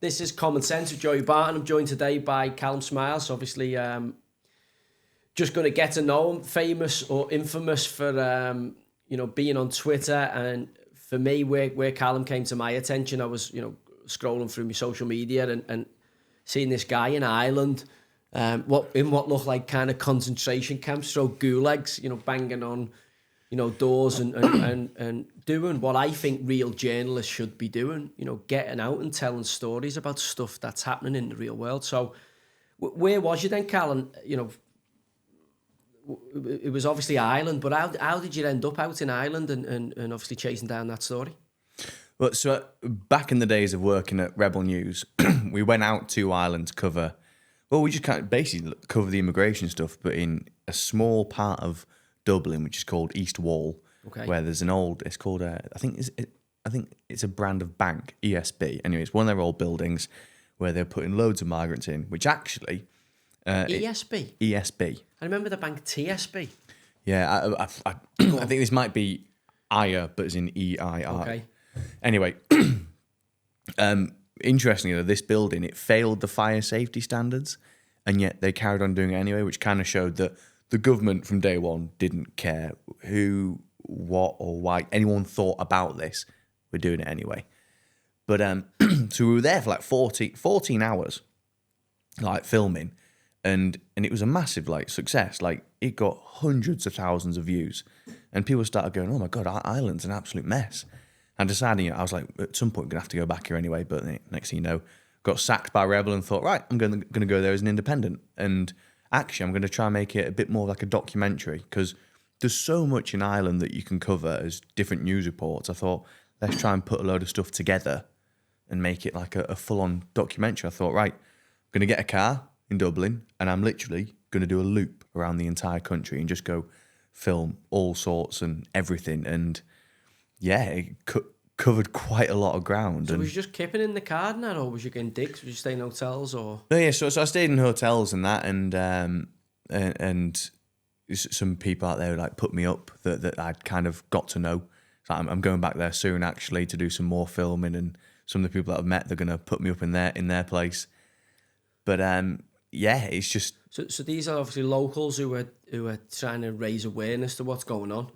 This is Common Sense with Joey Barton. I'm joined today by Callum Smiles. Obviously, just going to get to know him. Famous or infamous for being on Twitter. And for me, where Callum came to my attention, I was scrolling through my social media and seeing this guy in Ireland, what looked like kind of concentration camps, so gulags, banging on doors and doing what I think real journalists should be doing, getting out and telling stories about stuff that's happening in the real world. So where was you then, Callum? It was obviously Ireland, but how did you end up out in Ireland and obviously chasing down that story? Well, so back in the days of working at Rebel News, we went out to Ireland to cover, we just kind of basically cover the immigration stuff, but in a small part of Dublin, which is called East Wall, where there's an old, it's called, I think it's a brand of bank, ESB. Anyway, it's one of their old buildings where they're putting loads of migrants in, which actually... ESB? ESB. I remember the bank TSB. Yeah, I think this might be IR, but it's in EIR. Okay. Anyway, interestingly, this building, it failed the fire safety standards, and yet they carried on doing it anyway, which kind of showed that the government from day one didn't care who, what, or why anyone thought about this. We're doing it anyway. But so we were there for like 14 hours, like filming, and it was a massive success. Like it got hundreds of thousands of views, and people started going, "Oh my God, Ireland's an absolute mess." And deciding, I was like, at some point, I'm gonna have to go back here anyway. But next thing you know, got sacked by Rebel and thought, right, I'm going to go there as an independent. And actually, I'm going to try and make it a bit more like a documentary because there's so much in Ireland that you can cover as different news reports. I thought, let's try and put a load of stuff together and make it like a full-on documentary. I thought, right, I'm going to get a car in Dublin and I'm literally going to do a loop around the entire country and just go film all sorts and everything. And yeah, it covered quite a lot of ground. So was you just kipping in the car and that, or was you getting digs? Was you staying in hotels or? No, yeah. So I stayed in hotels and that, and some people out there put me up that I'd kind of got to know. So I'm going back there soon actually to do some more filming, and some of the people that I've met, they're going to put me up in their place. But yeah, it's just so these are obviously locals who are trying to raise awareness to what's going on.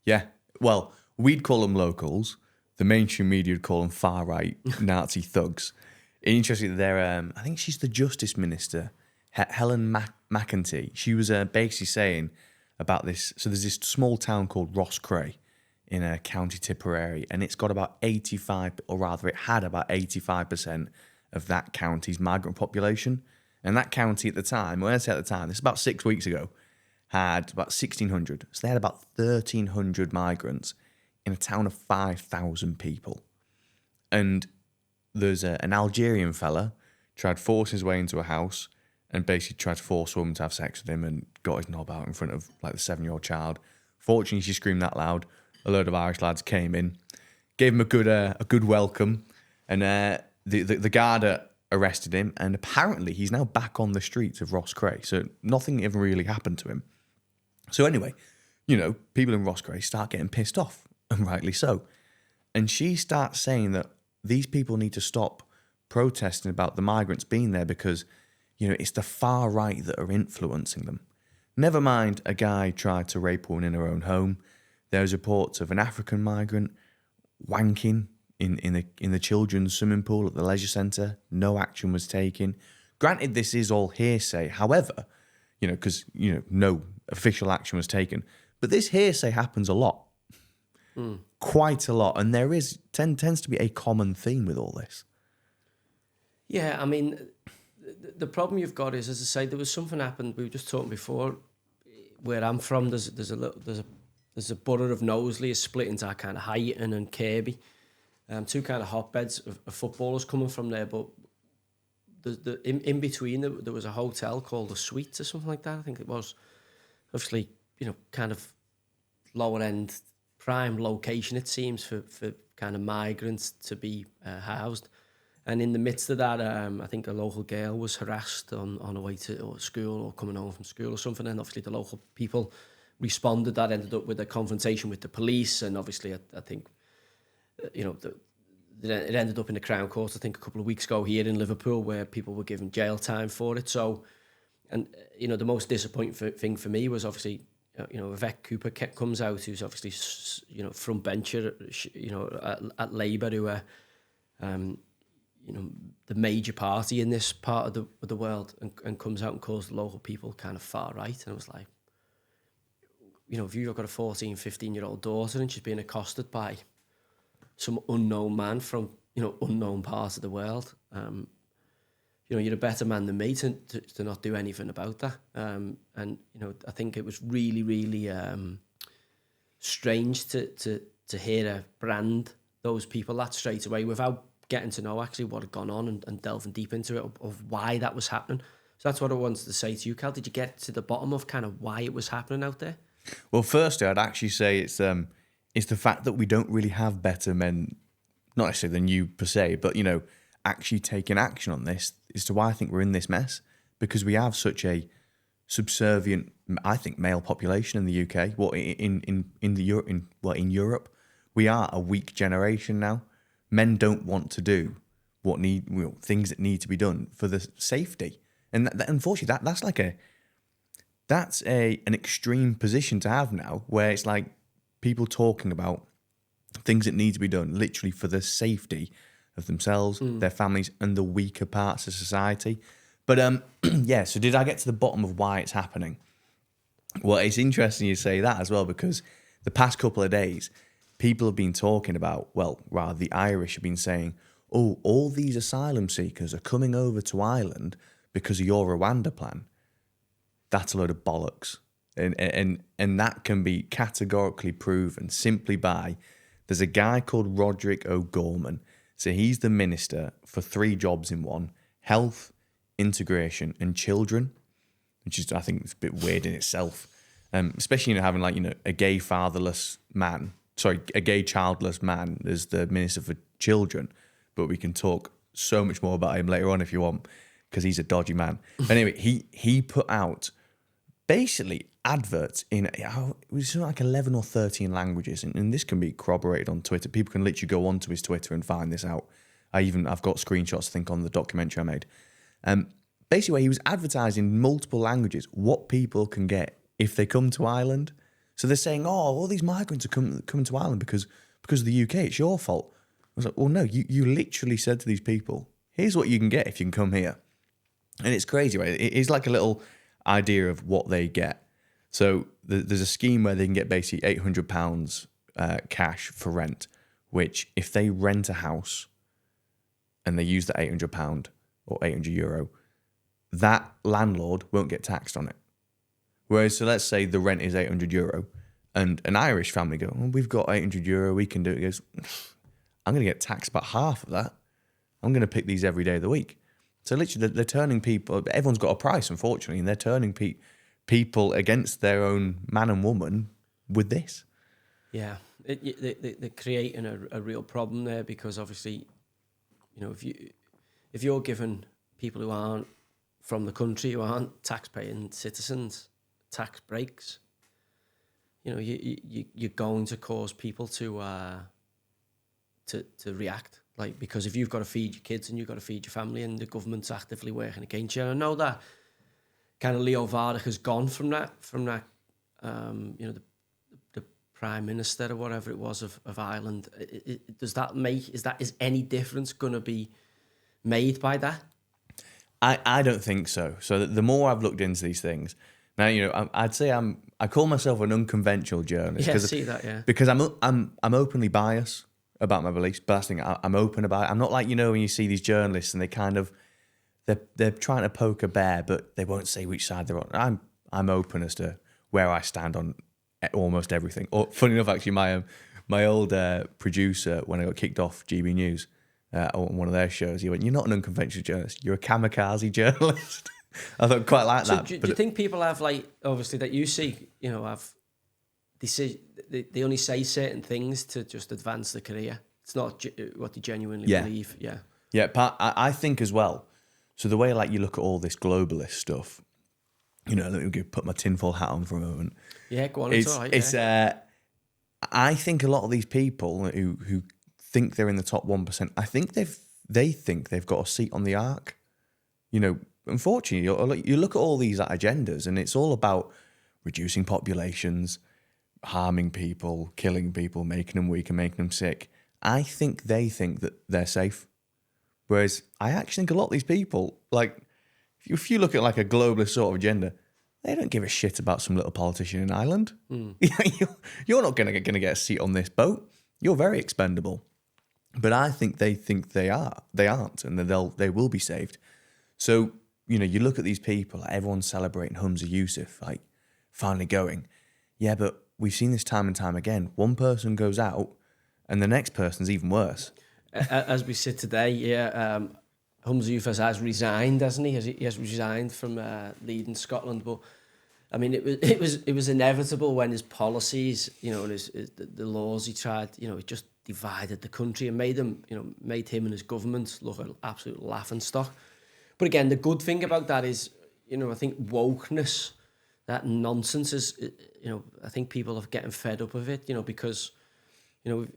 Yeah, well, we'd call them locals. The mainstream media would call them far-right Nazi thugs. Interestingly, they're, I think she's the Justice Minister, Helen McEntee. She was basically saying about this. So there's this small town called Rosscray in County Tipperary, and it's got about 85, or rather it had about 85% of that county's migrant population. And that county at the time, when I say at the time, this is about 6 weeks ago, had about 1,600. So they had about 1,300 migrants in a town of 5,000 people. And there's an Algerian fella tried to force his way into a house and basically tried to force a woman to have sex with him and got his knob out in front of the 7-year-old child. Fortunately, she screamed that loud. A load of Irish lads came in, gave him a good welcome, and the guard arrested him, and apparently he's now back on the streets of Rosscray. So nothing ever really happened to him. So anyway, people in Rosscray start getting pissed off, and rightly so. And she starts saying that these people need to stop protesting about the migrants being there because, it's the far right that are influencing them. Never mind a guy tried to rape a woman in her own home. There's reports of an African migrant wanking in the children's swimming pool at the leisure centre. No action was taken. Granted, this is all hearsay. However, because, no official action was taken. But this hearsay happens a lot. Quite a lot. And there tends to be a common theme with all this. Yeah, I mean, the problem you've got is, as I say, there was something happened. We were just talking before. Where I'm from, there's a borough of Knowsley is split into kind of Huyton and Kirby, two kind of hotbeds of footballers coming from there. But in between there was a hotel called the Suites or something like that. I think it was, obviously, kind of lower end prime location, it seems, for kind of migrants to be housed. And in the midst of that, I think a local girl was harassed on her way to school or coming home from school or something. And obviously the local people responded. That ended up with a confrontation with the police. And obviously, I think, it ended up in the Crown Court, I think, a couple of weeks ago here in Liverpool, where people were given jail time for it. So, and the most disappointing thing for me was obviously, Yvette Cooper comes out, who's obviously, front bencher, at Labour, who are, the major party in this part of the world, and comes out and calls the local people kind of far right. And I was like, if you've got a 14, 15-year-old daughter and she's being accosted by some unknown man from, unknown parts of the world, you're a better man than me to not do anything about that. And, I think it was really, really strange to hear her brand those people that straight away without getting to know actually what had gone on and delving deep into it of why that was happening. So that's what I wanted to say to you, Cal. Did you get to the bottom of kind of why it was happening out there? Well, firstly, I'd actually say it's the fact that we don't really have better men, not necessarily than you per se, but, actually taking action on this as to why I think we're in this mess, because we have such a subservient, I think, male population in the UK. Well, in Europe, we are a weak generation now. Men don't want to do things that need to be done for the safety, and unfortunately, that's an extreme position to have now, where it's like people talking about things that need to be done literally for the safety of themselves, their families, and the weaker parts of society. But so did I get to the bottom of why it's happening? Well, it's interesting you say that as well, because the past couple of days, people have been talking about, the Irish have been saying, oh, all these asylum seekers are coming over to Ireland because of your Rwanda plan. That's a load of bollocks. And that can be categorically proven simply by, there's a guy called Roderick O'Gorman. So he's the minister for 3 jobs in one: health, integration, and children, which is, I think, it's a bit weird in itself. Especially having a gay childless man as the minister for children. But we can talk so much more about him later on if you want, because he's a dodgy man. But anyway, he put out basically adverts in, it was something like 11 or 13 languages, and this can be corroborated on Twitter. People can literally go onto his Twitter and find this out. I've got screenshots, I think, on the documentary I made. Basically, where he was advertising in multiple languages what people can get if they come to Ireland. So they're saying, all these migrants are coming to Ireland because of the UK, it's your fault. I was like, well, no, you literally said to these people, here's what you can get if you can come here. And it's crazy, right? It's like a little idea of what they get. So there's a scheme where they can get basically £800 cash for rent, which if they rent a house and they use that £800 or €800, that landlord won't get taxed on it. Whereas, so let's say the rent is €800 and an Irish family go, we've got €800, we can do it. He goes, I'm going to get taxed about half of that. I'm going to pick these every day of the week. So literally, they're turning people, everyone's got a price, unfortunately, and they're turning people against their own man and woman with this. Yeah, they're creating a real problem there, because obviously, if you're giving people who aren't from the country, who aren't tax-paying citizens, tax breaks, you're going to cause people to react. Like, because if you've got to feed your kids and you've got to feed your family, and the government's actively working against you, and I know that kind of Leo Varadkar has gone from that, the Prime Minister or whatever it was of Ireland. Is any difference going to be made by that? I don't think so. So the more I've looked into these things, now, I'd say I call myself an unconventional journalist. Yeah, I see that, yeah. Because I'm openly biased about my beliefs, but that's the thing, I'm open about it. I'm not like, when you see these journalists and they kind of, they're trying to poke a bear, but they won't say which side they're on. I'm open as to where I stand on almost everything. Or funny enough, actually, my old producer, when I got kicked off GB News on one of their shows, he went, "You're not an unconventional journalist, you're a kamikaze journalist." I thought quite like that. Do you think people have, obviously that you see, they only say certain things to just advance the career? It's not what they genuinely believe. Yeah. Yeah, I think as well. So the way you look at all this globalist stuff, let me put my tinfoil hat on for a moment. Yeah, go on. It's all right. I think a lot of these people who think they're in the top 1%. I think they think they've got a seat on the ark. You know, unfortunately, you look at all these agendas and it's all about reducing populations, harming people, killing people, making them weak and making them sick. I think they think that they're safe. Whereas I actually think a lot of these people, like, if you look at like a globalist sort of agenda, they don't give a shit about some little politician in Ireland. You're not going to get a seat on this boat. You're very expendable. But I think they aren't, and they will be saved. So, you know, you look at these people, like everyone's celebrating Humza Yousaf, like finally going. Yeah, but we've seen this time and time again. One person goes out and the next person's even worse. As we sit today, Humza Yousaf has resigned, hasn't he? He has resigned from leading Scotland. But I mean, it was inevitable when his policies, you know, and the laws he tried, you know, it just divided the country and made him and his government look an absolute laughingstock. But again, the good thing about that is, you know, I think wokeness, that nonsense is, you know, I think people are getting fed up of it, you know, because, you know,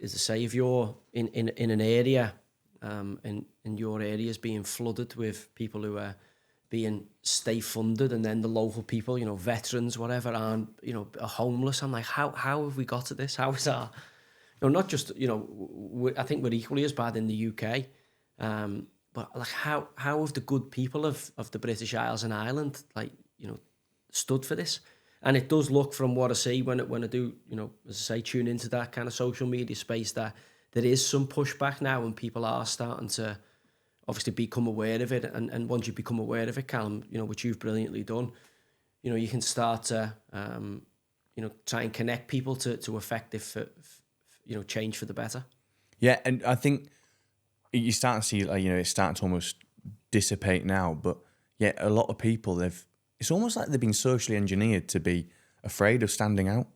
as I say, if you're in an area, and your area is being flooded with people who are being state funded, and then the local people, you know, veterans, whatever, are homeless. I'm like, how have we got to this? How is our, you know, not just, you know, I think we're equally as bad in the UK, but like how have the good people of the British Isles and Ireland, like, you know, stood for this? And it does look, from what I see when I do, you know, as I say, tune into that kind of social media space, that there is some pushback now, and people are starting to obviously become aware of it. And once you become aware of it, Callum, you know, which you've brilliantly done, you know, you can start to, you know, try and connect people to effective, you know, change for the better. Yeah, and I think you start to see, like, you know, it's starting to almost dissipate now. But yeah, a lot of people, it's almost like they've been socially engineered to be afraid of standing out.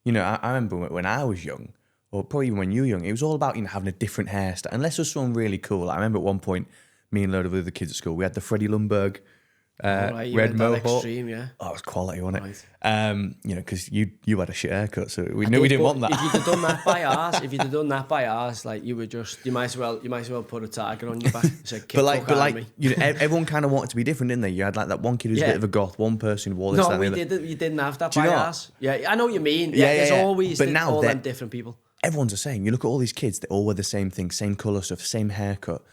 You know, I remember when I was young, or probably even when you were young, it was all about, you know, having a different hairstyle. Unless it was someone really cool. I remember at one point, me and a load of other kids at school, we had the Freddie Lumbergh red mohawk. Extreme, yeah. Oh, it was quality, wasn't it? Right. You know, because you had a shit haircut, so we knew we didn't want that. If you'd have done that by ours, like, you might as well put a tiger on your back. Say, but like, you know, everyone kind of wanted to be different, didn't they? You had like that one kid who's a bit of a goth, one person who wore this. No, we didn't. You didn't have that by ours. Yeah, I know what you mean. Yeah, there's always all them different people. Everyone's the same. You look at all these kids; they all wear the same thing, same colour stuff, same haircut.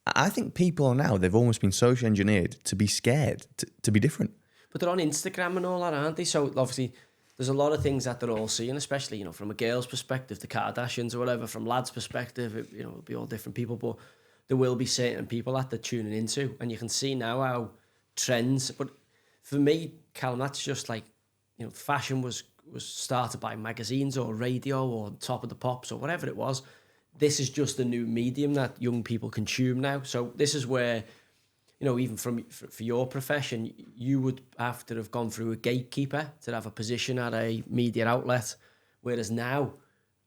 I think people now, they've almost been social engineered to be scared to be different. But they're on Instagram and all that, aren't they? So obviously there's a lot of things that they're all seeing, especially, you know, from a girl's perspective, the Kardashians or whatever, from lads' perspective, it'll be all different people, but there will be certain people that they're tuning into, and you can see now how trends, but for me, Callum, that's just like, you know, fashion was started by magazines or radio or Top of the Pops or whatever it was. This is just a new medium that young people consume now. So this is where, you know, even for your profession, you would have to have gone through a gatekeeper to have a position at a media outlet. Whereas now,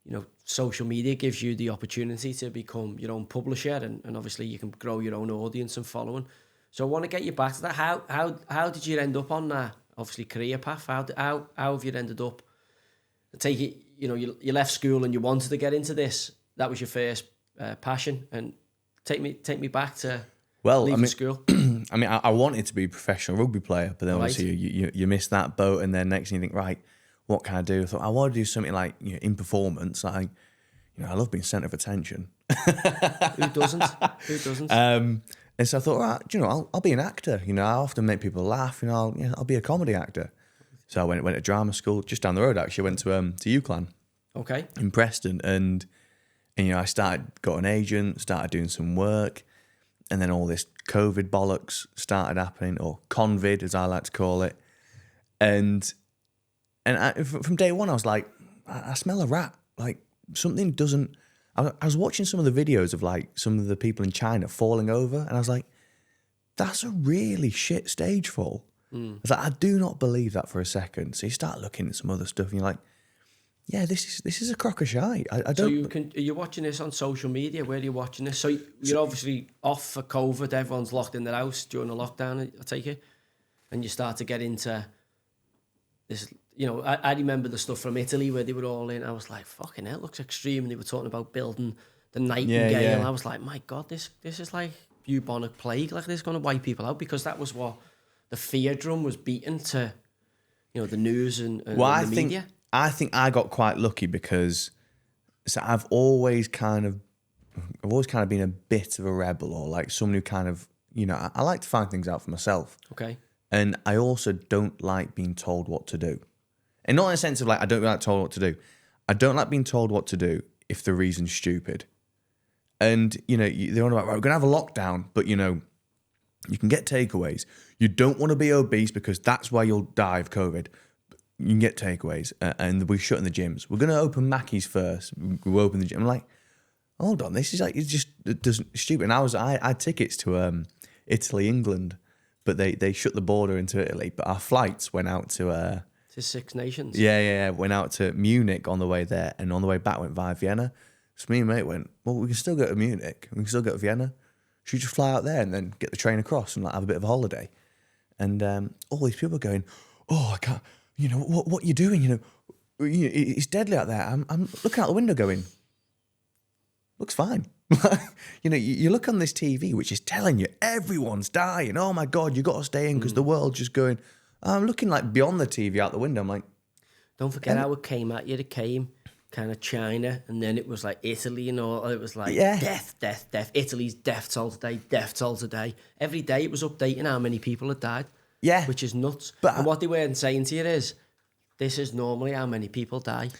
you know, social media gives you the opportunity to become your own publisher, and obviously you can grow your own audience and following. So I want to get you back to that. How did you end up on that, obviously, career path? How have you ended up? I take it, you know, you left school and you wanted to get into this. That was your first passion, and take me back to leaving school. I mean, I wanted to be a professional rugby player, but then obviously you miss that boat, and then next thing you think, right, what can I do? I thought I want to do something like, you know, in performance. Like, you know, I love being centre of attention. Who doesn't? And so I thought, right, you know, I'll be an actor. You know, I often make people laugh. You know, I'll be a comedy actor. So I went to drama school just down the road. Actually, I went to UCLan. Okay. In Preston, and you know, I got an agent, started doing some work, and then all this COVID bollocks started happening, or convid as I like to call it. And from day one, I was like, I smell a rat. Like, something doesn't. I was watching some of the videos of like some of the people in China falling over, and I was like, that's a really shit stage fall. I was like, I do not believe that for a second. So you start looking at some other stuff, and you're like, yeah, this is a crock of shite. I don't. So are you watching this on social media? Where are you watching this? So you're obviously off for COVID. Everyone's locked in their house during the lockdown, I take it, and you start to get into this I remember the stuff from Italy where they were all in. I was like, fucking hell, it looks extreme. And they were talking about building the Nightingale. Yeah. I was like, my God, this is like bubonic plague. Like, this is going to wipe people out, because that was what the fear drum was beaten to, the news and the media. I think I got quite lucky because I've always kind of been a bit of a rebel, or like someone who kind of, I like to find things out for myself. Okay. And I also don't like being told what to do. And not in a sense of like, I don't like told what to do. I don't like being told what to do if the reason's stupid. And, they're on about, right, we're going to have a lockdown, but, you can get takeaways. You don't want to be obese because that's why you'll die of COVID. You can get takeaways, and we're shutting the gyms. We're going to open Mackey's first. We'll open the gym. I'm like, hold on, this is like, it doesn't stupid. And I had tickets to Italy, England, but they shut the border into Italy. But our flights went out to Six Nations. Yeah. Went out to Munich on the way there, and on the way back went via Vienna. So me and mate went, well, we can still go to Munich. We can still go to Vienna. Should we just fly out there and then get the train across and like have a bit of a holiday? And all these people are going, oh, I can't. What you doing? It's deadly out there. I'm looking out the window going, looks fine. You look on this TV, which is telling you everyone's dying. Oh my God, you got to stay in because the world's just going. I'm looking like beyond the TV out the window. I'm like, don't forget how it came at you. It came kind of China, and then it was like Italy and all. It was like death. Italy's death toll today. Every day it was updating how many people had died. Yeah, which is nuts. And what they weren't saying to you is, this is normally how many people die.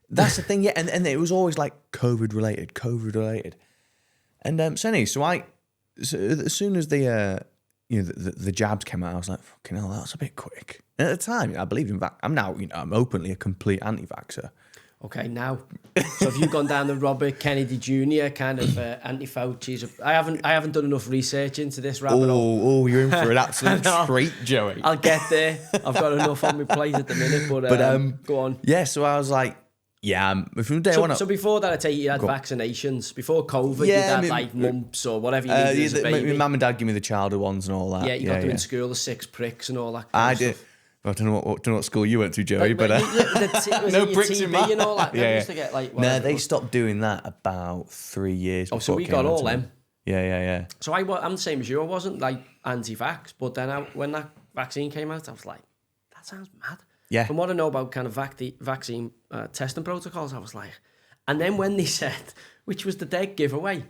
That's the thing, yeah. And it was always like COVID related. And so as soon as the jabs came out, I was like, fucking hell, that's a bit quick. And at the time, I believed in I'm now, I'm openly a complete anti-vaxxer. Okay, now. So have you gone down the Robert Kennedy Jr. kind of anti-Fauci's? I haven't done enough research into this rabbit hole. Oh, you're in for an absolute treat, Joey. I'll get there. I've got enough on my plate at the minute, but go on. Yeah, so I was like, from day one. So before that, I take it you had vaccinations. Before COVID, you had like mumps or whatever you needed as a baby. My mum and dad gave me the childhood ones and all that. Yeah, you got them in school, the 6 pricks and all that. I did. I don't know what school you went to, Joey, but no bricks in my and all that. Yeah. Used to get like no, they stopped doing that about 3 years. Oh, so we got all them. Yeah. So I'm the same as you. I wasn't like anti-vax, but then when that vaccine came out, I was like, that sounds mad. Yeah. From what I know about kind of vaccine testing protocols, I was like, and then when they said, which was the dead giveaway,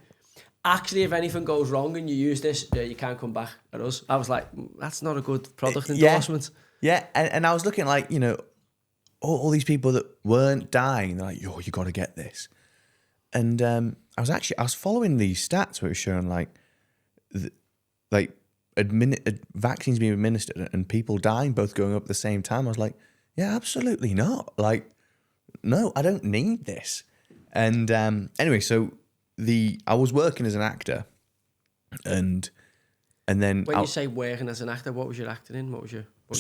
actually, if anything goes wrong and you use this, you can't come back at us. I was like, that's not a good product endorsement. Yeah, and I was looking like, all these people that weren't dying, they're like, yo, you got to get this. And I was following these stats where it was showing vaccines being administered and people dying, both going up at the same time. I was like, yeah, absolutely not. Like, no, I don't need this. And anyway, so I was working as an actor, and then when you say working as an actor, what was your acting in?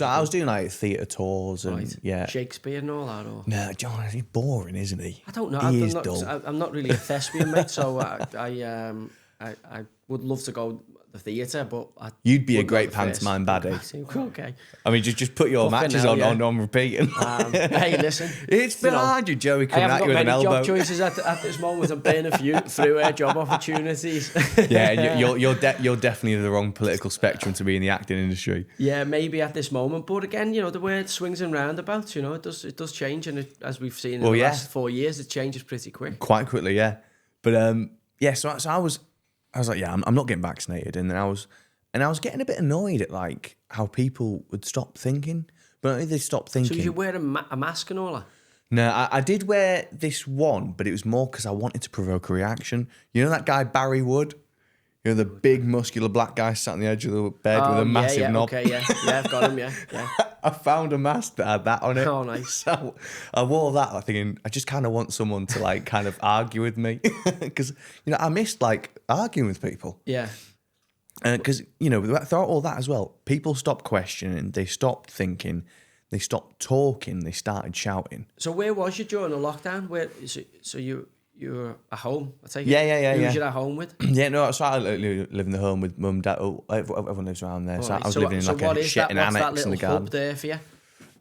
I was doing like theatre tours and Shakespeare and all that. Or? No, John, he's boring, isn't he? I don't know. Dull. I'm not really a thespian, mate. So I would love to go the theatre, but you'd be a great pantomime baddie. Okay. I mean, just put your matches on repeating. Hey, listen, it's behind you, Joey. Coming at you with an elbow. I haven't got many job choices at this moment. I'm paying a few through job opportunities. Yeah, and you're definitely the wrong political spectrum to be in the acting industry. Yeah, maybe at this moment, but again, the word swings and roundabouts. It does change, and as we've seen in the last 4 years, it changes pretty quick. Quite quickly, yeah. But so I was like, yeah, I'm not getting vaccinated, and then I was getting a bit annoyed at like how people would stop thinking, but not only they stopped thinking. So you wear a mask and all that? No, I did wear this one, but it was more because I wanted to provoke a reaction. You know that guy Barry Wood, the big muscular black guy sat on the edge of the bed with a massive knob. Okay, yeah, I've got him, yeah. I found a mask that had that on it. Oh, nice. So I wore that, like, thinking, I just kind of want someone to, like, kind of argue with me. Because, I missed, like, arguing with people. Yeah. Because, throughout all that as well, people stopped questioning, they stopped thinking, they stopped talking, they started shouting. So where was you during the lockdown? So you were at home, I take it? Yeah. Who was you at home with? Yeah, no, so I live in the home with mum, dad. Oh, everyone lives around there. So I was living in like a shit in annex in the garden. Hub there for you?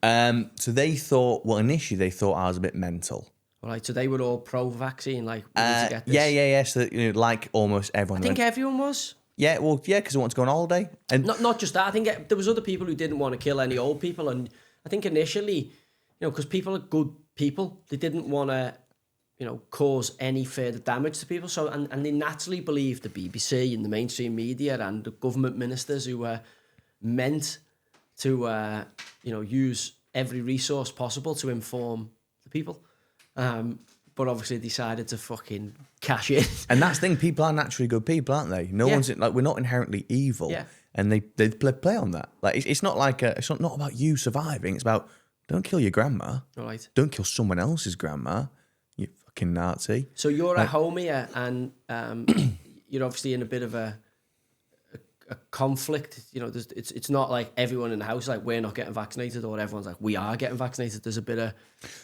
So they thought, well, initially they thought I was a bit mental. All right, so they were all pro-vaccine, like, we need to get this. Yeah. So, like almost everyone. I think everyone was. Yeah, well, yeah, because they want to go on holiday. And Not just that. I think there was other people who didn't want to kill any old people, and I think initially, because people are good people, they didn't want to, cause any further damage to people. So, and they naturally believed the BBC and the mainstream media and the government ministers who were meant to, use every resource possible to inform the people. But obviously decided to fucking cash in. And that's the thing, people are naturally good people, aren't they? No one's like, we're not inherently evil. Yeah. And they play on that. Like it's not like it's not about you surviving. It's about don't kill your grandma. All right. Don't kill someone else's grandma. You fucking Nazi. So you're at home here, and you're obviously in a bit of a conflict. It's not like everyone in the house like we're not getting vaccinated, or everyone's like we are getting vaccinated. There's a bit of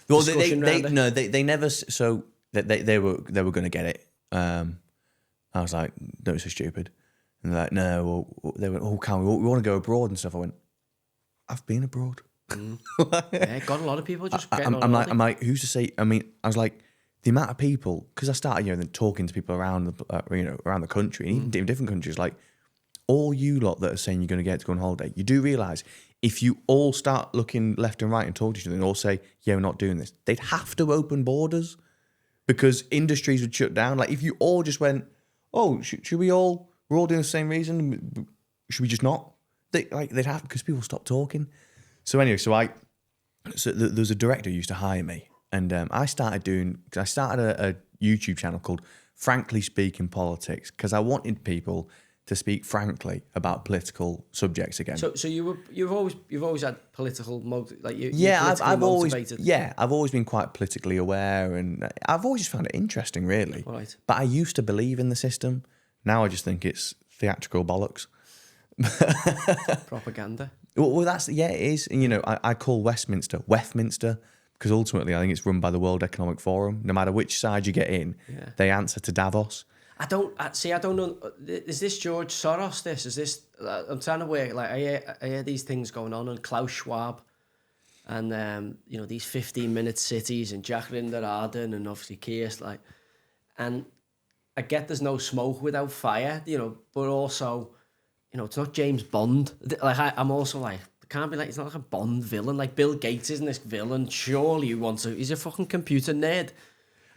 discussion around it. They never. So they were going to get it. I was like, don't be so stupid. And they're like, no. Well, they went, we want to go abroad and stuff. I went, I've been abroad. Yeah, got a lot of people just getting on. I'm like, who's to say? I mean, I was like, the amount of people, because I started, then talking to people around the country, and even different countries, like all you lot that are saying you're going to get to go on holiday, you do realise if you all start looking left and right and talk to each other and all say, yeah, we're not doing this, they'd have to open borders because industries would shut down. Like if you all just went, oh, should we're all doing the same reason, should we just not? They'd have, because people stop talking. So anyway, there's a director who used to hire me, and I started a YouTube channel called Frankly Speaking Politics, because I wanted people to speak frankly about political subjects again. So you've always had political I've always been quite politically aware, and I've always just found it interesting, really. Right. But I used to believe in the system. Now I just think it's theatrical bollocks. Propaganda. Well, it is. And, I call Westminster because ultimately I think it's run by the World Economic Forum. No matter which side you get in, they answer to Davos. I don't know. Is this George Soros? I'm trying to work. Like I hear these things going on, and Klaus Schwab, and these 15-minute cities and Jacinda Ardern, and obviously Keir, and I get there's no smoke without fire, but also, it's not James Bond. I'm also like, it can't be like, it's not like a Bond villain. Like Bill Gates isn't this villain. Surely he's a fucking computer nerd.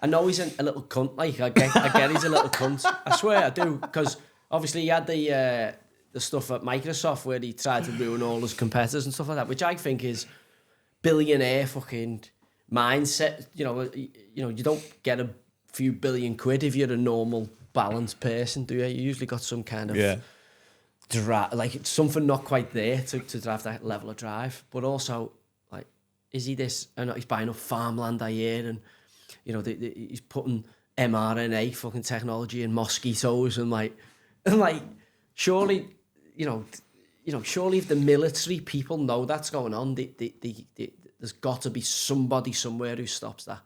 I know he's a little cunt. Like I get he's a little cunt. I swear I do, because obviously he had the stuff at Microsoft where he tried to ruin all his competitors and stuff like that, which I think is billionaire fucking mindset. You don't get a few billion quid if you're a normal balanced person, do you? You usually got some kind of like something not quite there to drive that level of drive. But also, like, is he this? I know he's buying up farmland, I hear, and he's putting mRNA fucking technology in mosquitoes and surely, surely if the military people know that's going on, there's got to be somebody somewhere who stops that.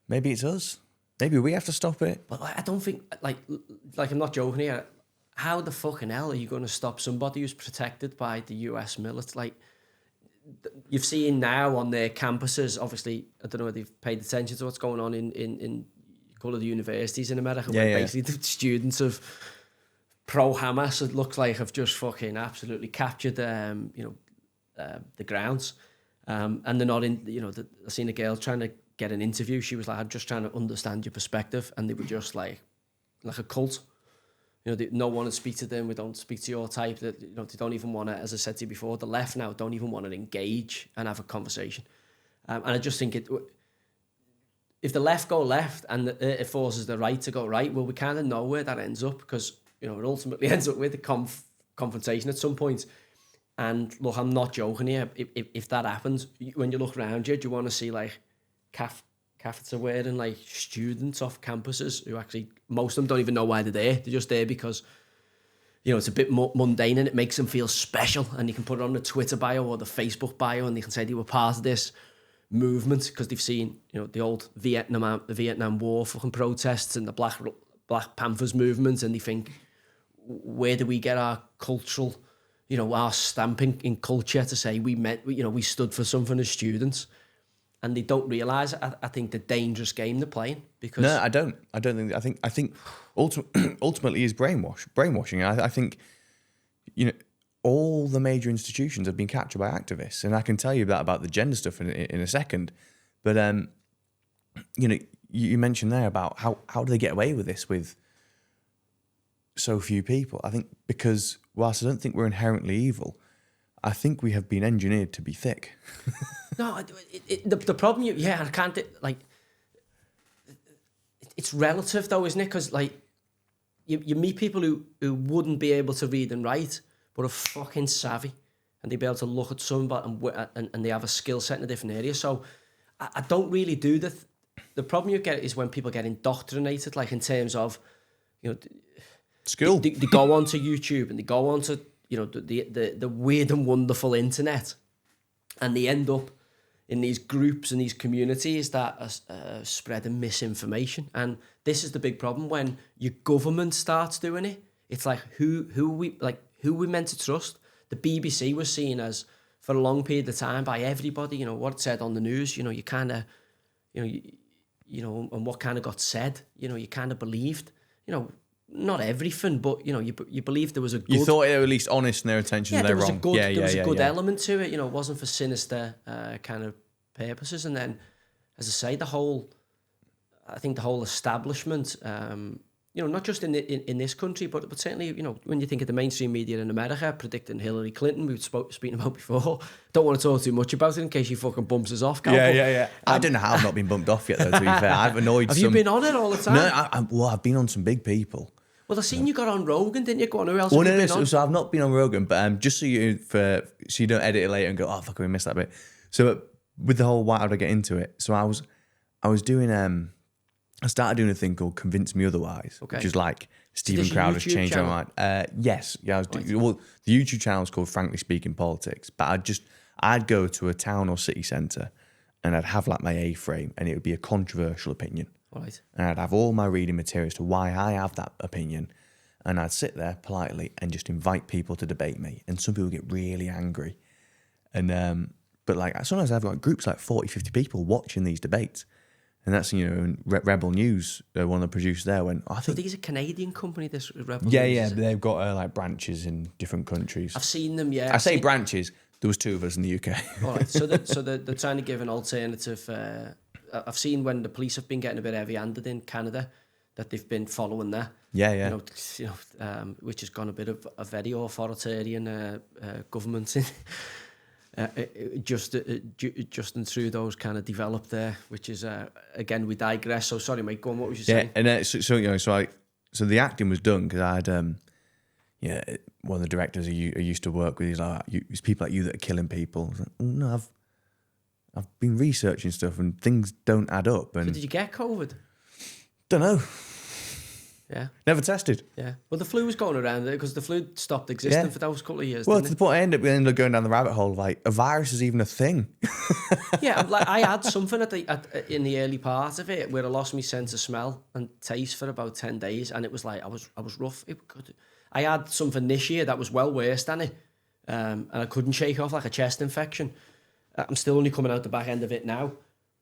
Maybe it's us. Maybe we have to stop it. But I don't think, like I'm not joking here. How the fucking hell are you going to stop somebody who's protected by the US military? Like, you've seen now on their campuses, obviously, I don't know whether you've paid attention to what's going on in a couple of the universities in America, where basically the students of pro-Hamas, it looks like, have just fucking absolutely captured the grounds. And they're not in, I've seen a girl trying to get an interview. She was like, I'm just trying to understand your perspective. And they were just like a cult. No one would speak to them. We don't speak to your type. That they don't even want to, as I said to you before, the left now don't even want to engage and have a conversation. And I just think if the left go left and it forces the right to go right, well, we kind of know where that ends up, because it ultimately ends up with a confrontation at some point. And look, I'm not joking here. If that happens, when you look around you, do you want to see like Catholics are wearing like students off campuses who actually, most of them don't even know why they're there. They're just there because, it's a bit mundane and it makes them feel special, and you can put it on the Twitter bio or the Facebook bio and they can say they were part of this movement because they've seen, the old Vietnam War fucking protests and the Black Panthers movement, and they think, where do we get our cultural, you know, our stamp in culture to say we stood for something as students, and they don't realise, I think, the dangerous game they're playing. Because No, I don't think. I think ultimately is brainwashing. I think, you know, all the major institutions have been captured by activists, and I can tell you that about the gender stuff in a second. But you know, you mentioned there about how do they get away with this with so few people? I think because whilst I don't think we're inherently evil, I think we have been engineered to be thick. No, the problem, I can't, like, it's relative though, isn't it? Because, like, you meet people who wouldn't be able to read and write, but are fucking savvy, and they be able to look at somebody and they have a skill set in a different area. So I don't really do the problem you get is when people get indoctrinated, like in terms of, you know, School. They go onto YouTube and they go onto, you know, the weird and wonderful internet, and they end up in these groups and these communities that are spreading misinformation. And this is the big problem when your government starts doing it. It's like who are we meant to trust? The BBC was seen as, for a long period of time, by everybody, you know, what it said on the news, you know, you kind of, you know, and what kind of got said, you know, you kind of believed, you know, not everything, but, you know, you believed there was a good... You thought they were at least honest in their intentions, they're wrong. There was a good element to it, you know, it wasn't for sinister kind of purposes. And then, as I say, I think the whole establishment, you know, not just in this country, but certainly, you know, when you think of the mainstream media in America predicting Hillary Clinton, we've speaking about before. Don't want to talk too much about it in case she fucking bumps us off, Cal. Yeah. I don't know how I've not been bumped off yet, though, to be fair. I've annoyed Have you been on it all the time? No, I've been on some big people. Well, I seen you got on Rogan, didn't you? Go on, who else have you been on? So I've not been on Rogan, but just so you don't edit it later and go, oh, fuck, we missed that bit. So with the whole why would I get into it? So I was doing, I started doing a thing called Convince Me Otherwise, which is like Stephen Crowder's changed my mind. Yes, yeah, I was doing, well, the YouTube channel is called Frankly Speaking Politics, but I'd go to a town or city centre and I'd have like my A-frame and it would be a controversial opinion. Right. And I'd have all my reading materials to why I have that opinion. And I'd sit there politely and just invite people to debate me. And some people get really angry. And but like sometimes I've got groups like 40, 50 people watching these debates. And that's, you know, Rebel News, one of the producers there went, I think... So these are a Canadian company, this Rebel Yeah, News? yeah, they've got like branches in different countries. I've seen them, yeah. I say branches, there was 2 of us in the UK. All right, so they're trying to give an alternative... I've seen when the police have been getting a bit heavy-handed in Canada, that they've been following that. Yeah, yeah. You know, which has gone a bit of a very authoritarian government just through those kind of developed there, which is again, we digress. So sorry, mate. Go on. What was you saying? And so you know, so the acting was done because I had one of the directors I used to work with. He's like, it's people like you that are killing people. I was like, oh, no, I've been researching stuff and things don't add up. And so did you get COVID? Don't know. Yeah. Never tested. Yeah. Well, the flu was going around because the flu stopped existing for those couple of years. Well, to the point I ended up going down the rabbit hole of like a virus is even a thing. Yeah, like I had something in the early part of it where I lost my sense of smell and taste for about 10 days, and it was like I was rough. I had something this year that was well worse than it, and I couldn't shake off like a chest infection. I'm still only coming out the back end of it now,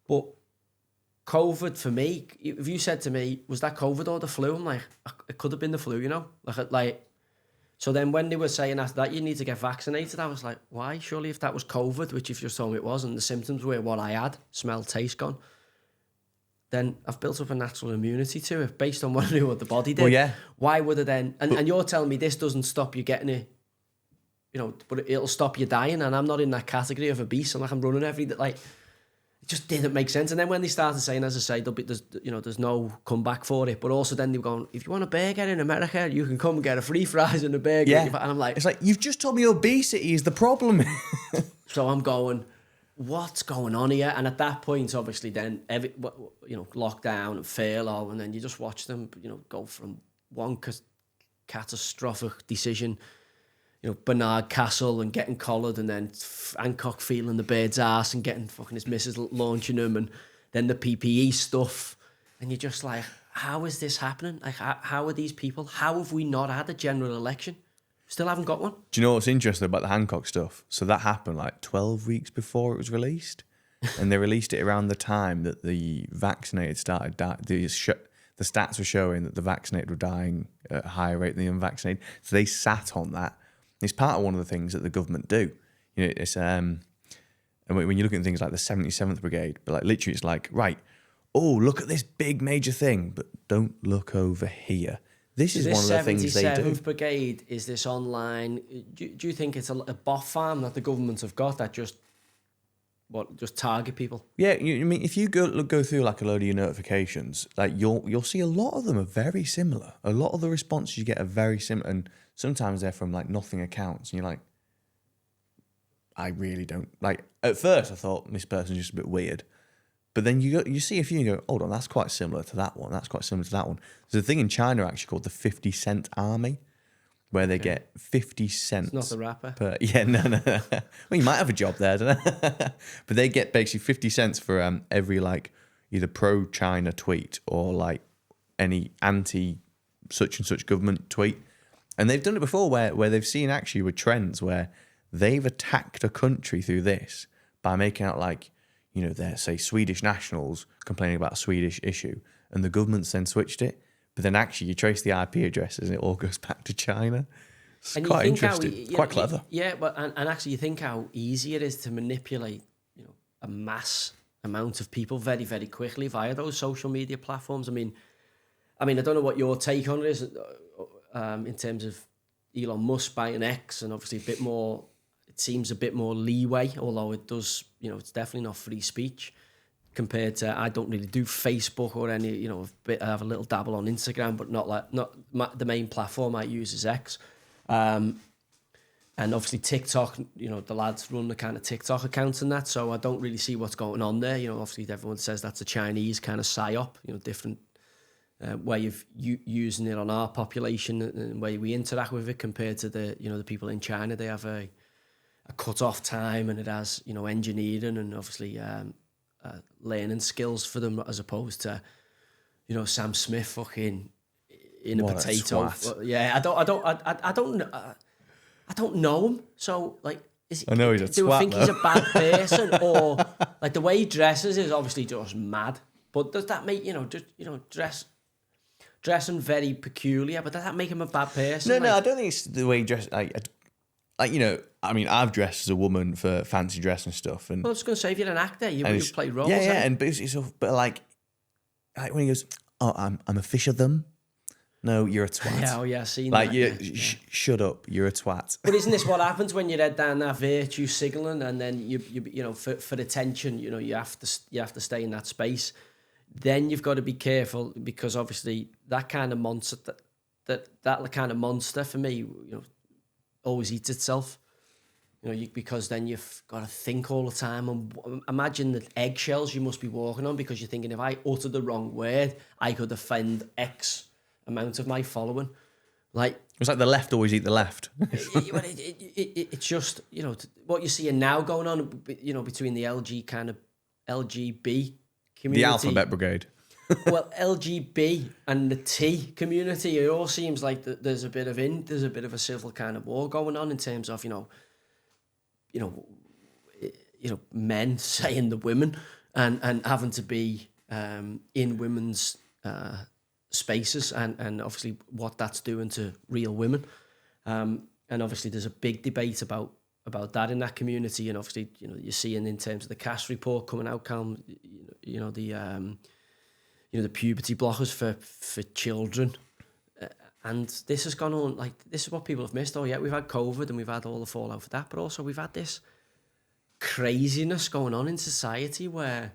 but COVID for me, if you said to me, was that COVID or the flu? I'm like, it could have been the flu, you know? Like, so then when they were saying after that, you need to get vaccinated, I was like, why? Surely if that was COVID, which if you just told me it was, and the symptoms were what I had, smell, taste gone, then I've built up a natural immunity to it based on what I knew what the body did. Well, yeah. Why would it then? And you're telling me this doesn't stop you getting it, you know, but it'll stop you dying, and I'm not in that category of obese. I'm like, I'm running every day, like... It just didn't make sense. And then when they started saying, as I say, there's no comeback for it. But also then they were going, if you want a burger in America, you can come and get a free fries and a burger. Yeah. And I'm like... It's like, you've just told me obesity is the problem. So I'm going, what's going on here? And at that point, obviously, then, lockdown and furlough, and then you just watch them, you know, go from one catastrophic decision, you know, Bernard Castle and getting collared, and then Hancock feeling the bird's ass and getting fucking his missus launching him, and then the PPE stuff. And you're just like, how is this happening? Like, how are these people? How have we not had a general election? Still haven't got one. Do you know what's interesting about the Hancock stuff? So that happened like 12 weeks before it was released. And they released it around the time that the vaccinated started dying. The stats were showing that the vaccinated were dying at a higher rate than the unvaccinated. So they sat on that. It's part of one of the things that the government do. You know, it's and when you look at things like the 77th Brigade, but like literally it's like, right, oh, look at this big major thing, but don't look over here. This is one of the things they do. 77th Brigade, is this online? Do you think it's a bot farm that the government have got that just target people? Yeah, I mean, if you go through like a load of your notifications, like you'll see a lot of them are very similar. A lot of the responses you get are very similar, and sometimes they're from like nothing accounts, and you're like, I really don't like. At first, I thought this person's just a bit weird, but then you see a few and you go, hold on, that's quite similar to that one. That's quite similar to that one. There's a thing in China actually called the 50-cent army, where they get 50 cents. It's not the rapper. No. Well, you might have a job there, don't you? But they get basically 50 cents for every like either pro-China tweet or like any anti-such and such government tweet. And they've done it before where they've seen actually with trends where they've attacked a country through this by making out like, you know, they're, say, Swedish nationals complaining about a Swedish issue, and the government's then switched it. But then actually you trace the IP addresses and it all goes back to China. It's and quite interesting. Quite clever. Yeah, but and actually you think how easy it is to manipulate, you know, a mass amount of people very, very quickly via those social media platforms. I mean, I don't know what your take on it is in terms of Elon Musk buying X, and obviously a bit more, it seems a bit more leeway, although it does, you know, it's definitely not free speech. Compared to, I don't really do Facebook or any, you know, I have a little dabble on Instagram, but the main platform I use is X. And obviously TikTok, you know, the lads run the kind of TikTok accounts and that, so I don't really see what's going on there. You know, obviously everyone says that's a Chinese kind of psyop, you know, different way of using it on our population and the way we interact with it compared to the, you know, the people in China. They have a cut-off time, and it has, you know, engineering and obviously learning skills for them, as opposed to, you know, Sam Smith fucking in a potato. Yeah, I don't know him. So like, I know he's a do twat, I think he's a bad person, or like the way he dresses is obviously just mad? But does that make, you know, just, you know, dressing very peculiar? But does that make him a bad person? No, I don't think it's the way he dresses. Like, you know, I mean, I've dressed as a woman for fancy dress and stuff. And well, I was going to say, if you're an actor, you play roles. Yeah, and but like when he goes, oh, I'm a fish of them. No, you're a twat. Yeah, I've seen like, that. Shut up, you're a twat. But isn't this what happens when you head down that virtue signaling, and then you know, for attention, you know, you have to stay in that space. Then you've got to be careful, because obviously that kind of monster, that kind of monster for me, you know, always eats itself, you know, because then you've got to think all the time. And imagine the eggshells you must be walking on, because you're thinking, if I utter the wrong word, I could offend X amount of my following. Like, it's like the left always eat the left. It's just, you know, what you're seeing now going on, you know, between the LGB community, the Alphabet Brigade. Well, LGB and the T community, it all seems like there's a bit of a civil kind of war going on in terms of, you know, men saying the women and having to be in women's spaces, and obviously what that's doing to real women. And obviously there's a big debate about that in that community, and obviously, you know, you're seeing in terms of the CAS report coming out, Callum, you know, the puberty blockers for children. And this has gone on, like, this is what people have missed. Oh yeah, we've had COVID and we've had all the fallout for that, but also we've had this craziness going on in society where,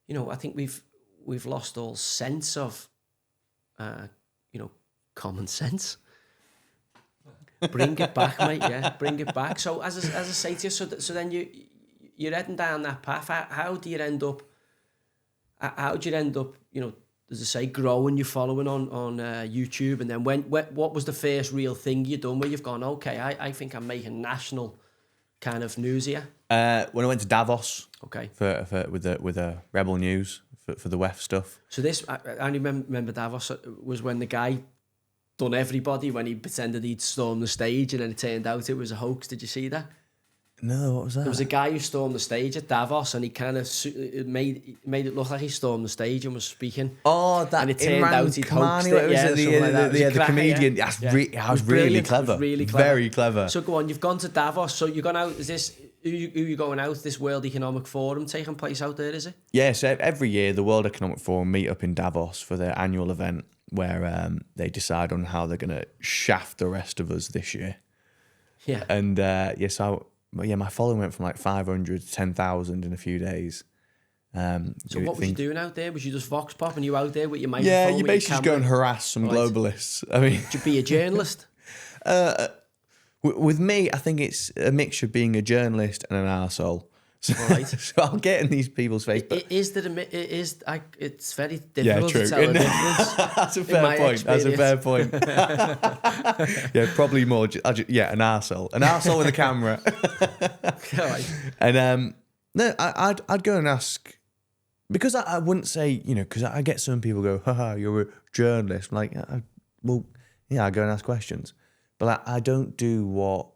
you know, I think we've lost all sense of, you know, common sense. Bring it back, mate. Yeah, bring it back. So as I say to you, so then you're heading down that path. How do you end up? How do you end up? You know, as I say, growing your following on YouTube, and then what was the first real thing you done where you've gone, okay, I think I'm making national kind of news here? When I went to Davos, okay, for with the Rebel News for the WEF stuff. So this, I only remember Davos was when the guy done everybody when he pretended he'd stormed the stage, and then it turned out it was a hoax. Did you see that? No, what was that? There was a guy who stormed the stage at Davos, and he kind of made it look like he stormed the stage and was speaking. Oh, that and it turned Imran out he'd hoaxed Kamani, it. Yeah, the comedian. Yeah. That was really clever. Very clever. So go on, you've gone to Davos. So you're going out. Is this who you going out? This World Economic Forum taking place out there? Is it? Yeah. So every year the World Economic Forum meet up in Davos for their annual event where they decide on how they're going to shaft the rest of us this year. Yeah. And my following went from like 500 to 10,000 in a few days. So what was you doing out there? Was you just vox popping? You out there with your microphone? Yeah, you basically just go and harass some globalists. I mean, should be a journalist. With me, I think it's a mixture of being a journalist and an arsehole. So, right. So I'll get in these people's face. But it's very difficult to tell the difference. That's a fair point. That's a fair point. Yeah, probably more. An arsehole. An arsehole with a camera. Right. And no, I'd go and ask, because I wouldn't say, because I get some people go, haha, you're a journalist. I'm like, I go and ask questions. But I don't do what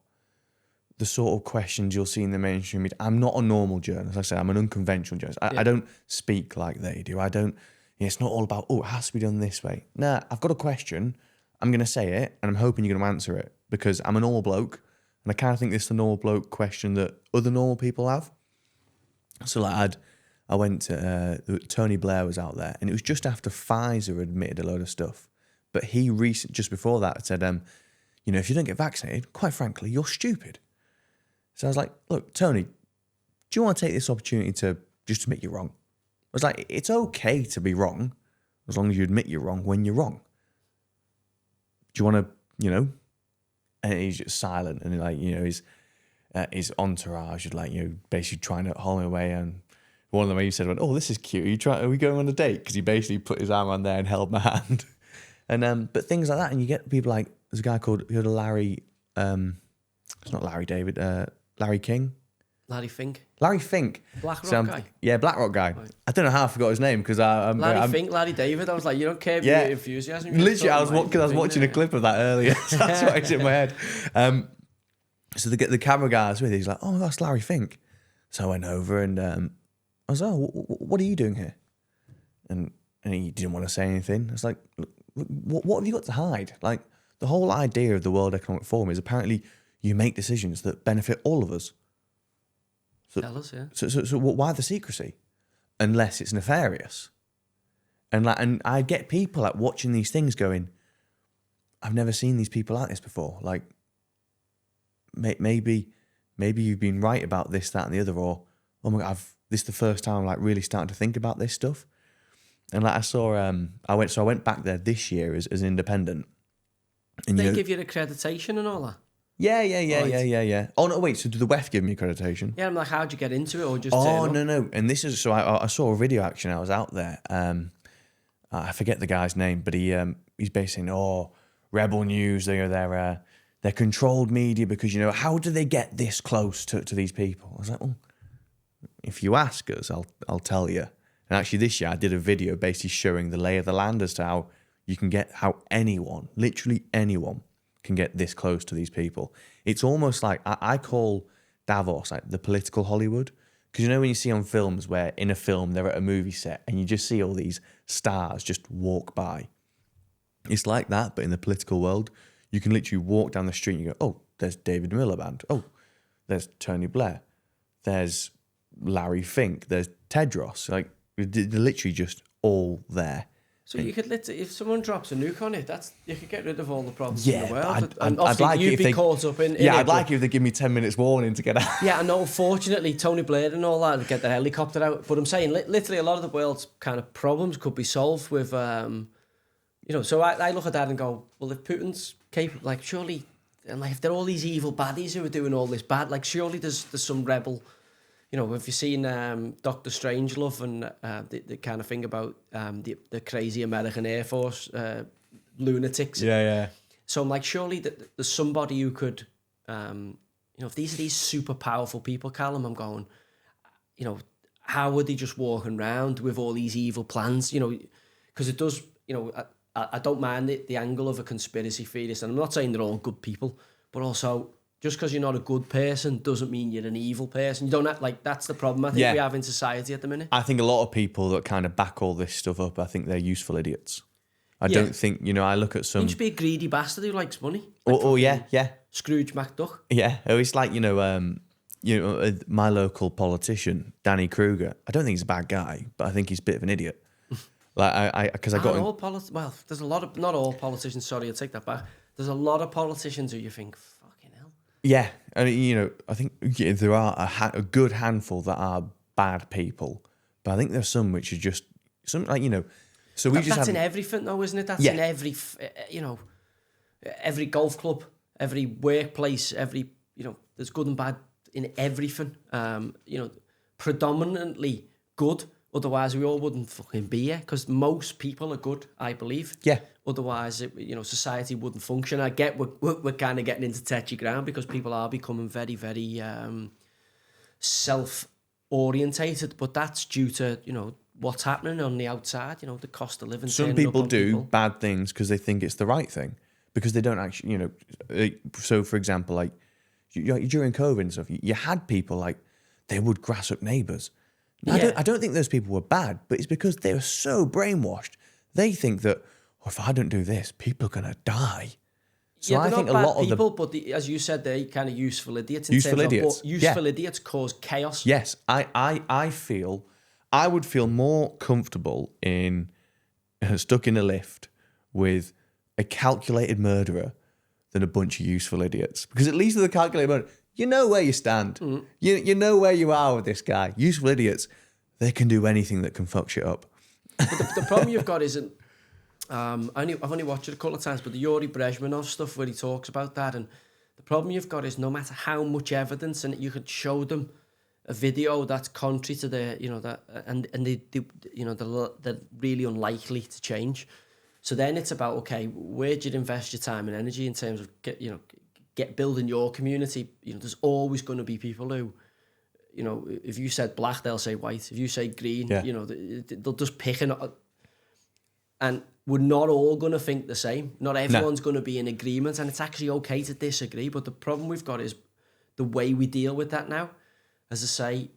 the sort of questions you'll see in the mainstream media. I'm not a normal journalist. Like I say, I'm an unconventional journalist. I don't speak like they do. I don't, it's not all about, it has to be done this way. Nah, I've got a question. I'm going to say it, and I'm hoping you're going to answer it, because I'm a normal bloke, and I kind of think this is the normal bloke question that other normal people have. So like I went to, Tony Blair was out there, and it was just after Pfizer admitted a load of stuff. But he just before that said, if you don't get vaccinated, quite frankly, you're stupid. So I was like, look, Tony, do you want to take this opportunity to admit you're wrong? I was like, it's okay to be wrong as long as you admit you're wrong when you're wrong. Do you want to, and he's just silent, and his entourage is basically trying to hold him away. And one of them, he said, "Oh, this is cute. Are we going on a date?" Because he basically put his arm on there and held my hand. And but things like that, and you get people like, there's a guy called Larry. It's not Larry David. Larry King. Larry Fink. Larry Fink. BlackRock guy. Yeah, BlackRock guy. Right. I don't know how I forgot his name because Larry Fink, Larry David. I was like, you don't care about your enthusiasm. Literally, I was watching a clip of that earlier. So that's why it's in my head. So the camera guy I was with, he's like, "Oh, that's Larry Fink." So I went over and I was like, "Oh, what are you doing here?" And he didn't want to say anything. I was like, "What have you got to hide?" Like, the whole idea of the World Economic Forum is apparently you make decisions that benefit all of us. So, tell us, yeah. So why the secrecy? Unless it's nefarious. And I get people watching these things going, I've never seen these people like this before. Like, maybe you've been right about this, that, and the other, or oh my God, this is the first time I'm really starting to think about this stuff. And I saw, I went back there this year as an independent. And they give you accreditation and all that? Yeah. Oh, no, wait, so did the WEF give me accreditation? Yeah, I'm like, how'd you get into it, or just no. And this is, so I saw a video action, I was out there. I forget the guy's name, but he's basically saying, Rebel News, they're controlled media because, how do they get this close to these people? I was like, well, if you ask us, I'll tell you. And actually this year I did a video basically showing the lay of the land as to how anyone, literally anyone, can get this close to these people. It's almost like, I call Davos like the political Hollywood. Because when you see on films where in a film they're at a movie set and you just see all these stars just walk by. It's like that, but in the political world. You can literally walk down the street and you go, oh, there's David Miliband. Oh, there's Tony Blair. There's Larry Fink. There's Tedros. Like, they're literally just all there. So you could if someone drops a nuke on it, you could get rid of all the problems in the world. I'd like you'd be caught up in I'd like it if they give me 10 minutes warning to get out. Yeah, I know. Unfortunately, Tony Blair and all that get their helicopter out. But I'm saying, literally, a lot of the world's kind of problems could be solved with, So I look at that and go, well, if Putin's capable, like, surely, and like if there are all these evil baddies who are doing all this bad, like, surely there's some rebel. If you've seen Dr. Strangelove and the kind of thing about the crazy American Air Force lunatics. Yeah. So I'm like, surely there's somebody who could, if these are these super powerful people, Callum, I'm going, how would they just walking around with all these evil plans? Because it does, I don't mind the angle of a conspiracy theorist, and I'm not saying they're all good people, but also just because you're not a good person doesn't mean you're an evil person. You don't have, like, that's the problem I think we have in society at the minute. I think a lot of people that kind of back all this stuff up, I think they're useful idiots. I don't think, I look at some... You just be a greedy bastard who likes money. Like yeah. Scrooge McDuck. Yeah, it's like, my local politician, Danny Kruger. I don't think he's a bad guy, but I think he's a bit of an idiot. Like, because I got... Well, there's a lot of... Not all politicians, sorry, I'll take that back. There's a lot of politicians who you think, fucking hell. Yeah, I mean, I think there are a good handful that are bad people, but I think there's some which are just... some like, So that's in everything, though, isn't it? That's in every, every golf club, every workplace, there's good and bad in everything. Predominantly good. Otherwise, we all wouldn't fucking be here, because most people are good, I believe. Yeah. Otherwise, society wouldn't function. I get we're kind of getting into touchy ground because people are becoming very, very self-orientated, but that's due to, what's happening on the outside, the cost of living. Some people do bad things because they think it's the right thing, because they don't actually, so for example, like during COVID and stuff, you had people like, they would grass up neighbours. I don't think those people were bad, but it's because they were so brainwashed. They think that, if I don't do this, people are going to die. So I think a lot of people, but as you said, they're kind of useful idiots. Useful idiots cause chaos. Yes, I feel... I would feel more comfortable in stuck in a lift with a calculated murderer than a bunch of useful idiots. Because at least with a calculated murderer, you know where you stand. Mm. You know where you are with this guy. Useful idiots, they can do anything that can fuck shit up. But the problem you've got isn't... I've only watched it a couple of times, but the Yuri Brezhnev stuff where he talks about that, and the problem you've got is no matter how much evidence, and you could show them a video that's contrary to the, they're really unlikely to change. So then it's about, okay, where do you invest your time and energy in terms of building your community? There's always going to be people who, if you said black, they'll say white. If you say green, they'll just pick and we're not all going to think the same. Not everyone's going to be in agreement, and it's actually okay to disagree. But the problem we've got is the way we deal with that now. As I say,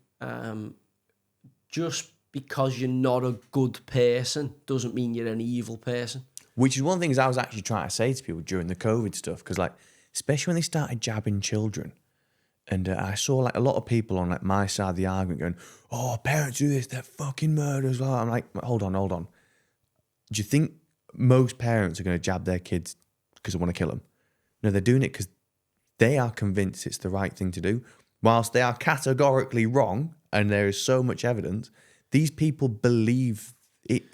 just because you're not a good person doesn't mean you're an evil person. Which is one of the things I was actually trying to say to people during the COVID stuff, because especially when they started jabbing children, and I saw a lot of people on my side of the argument going, "Oh, parents do this, they're fucking murderers." Well, I'm like, hold on. Do you think most parents are going to jab their kids because they want to kill them? No, they're doing it because they are convinced it's the right thing to do. Whilst they are categorically wrong, and there is so much evidence, these people believe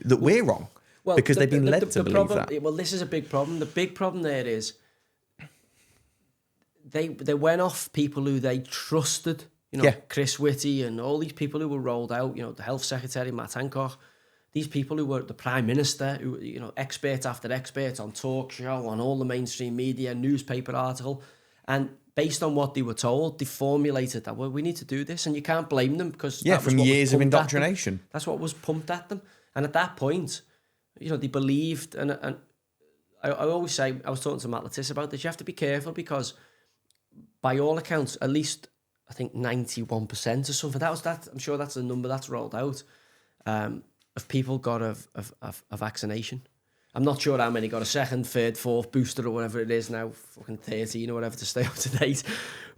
that we're wrong because they've been led to believe that. Well, this is a big problem. The big problem there is they went off people who they trusted, Chris Whitty and all these people who were rolled out, the Health Secretary, Matt Hancock, these people who were the Prime Minister, who, expert after expert on talk show, on all the mainstream media, newspaper article, and based on what they were told, they formulated that, well, we need to do this, and you can't blame them because from years of indoctrination. That's what was pumped at them. And at that point, they believed, and I always say, I was talking to Matt Lattis about this, you have to be careful because by all accounts, at least I think 91% or something, I'm sure that's the number that's rolled out, of people got a vaccination. I'm not sure how many got a second, third, fourth booster or whatever it is now, fucking 13 or whatever to stay up to date.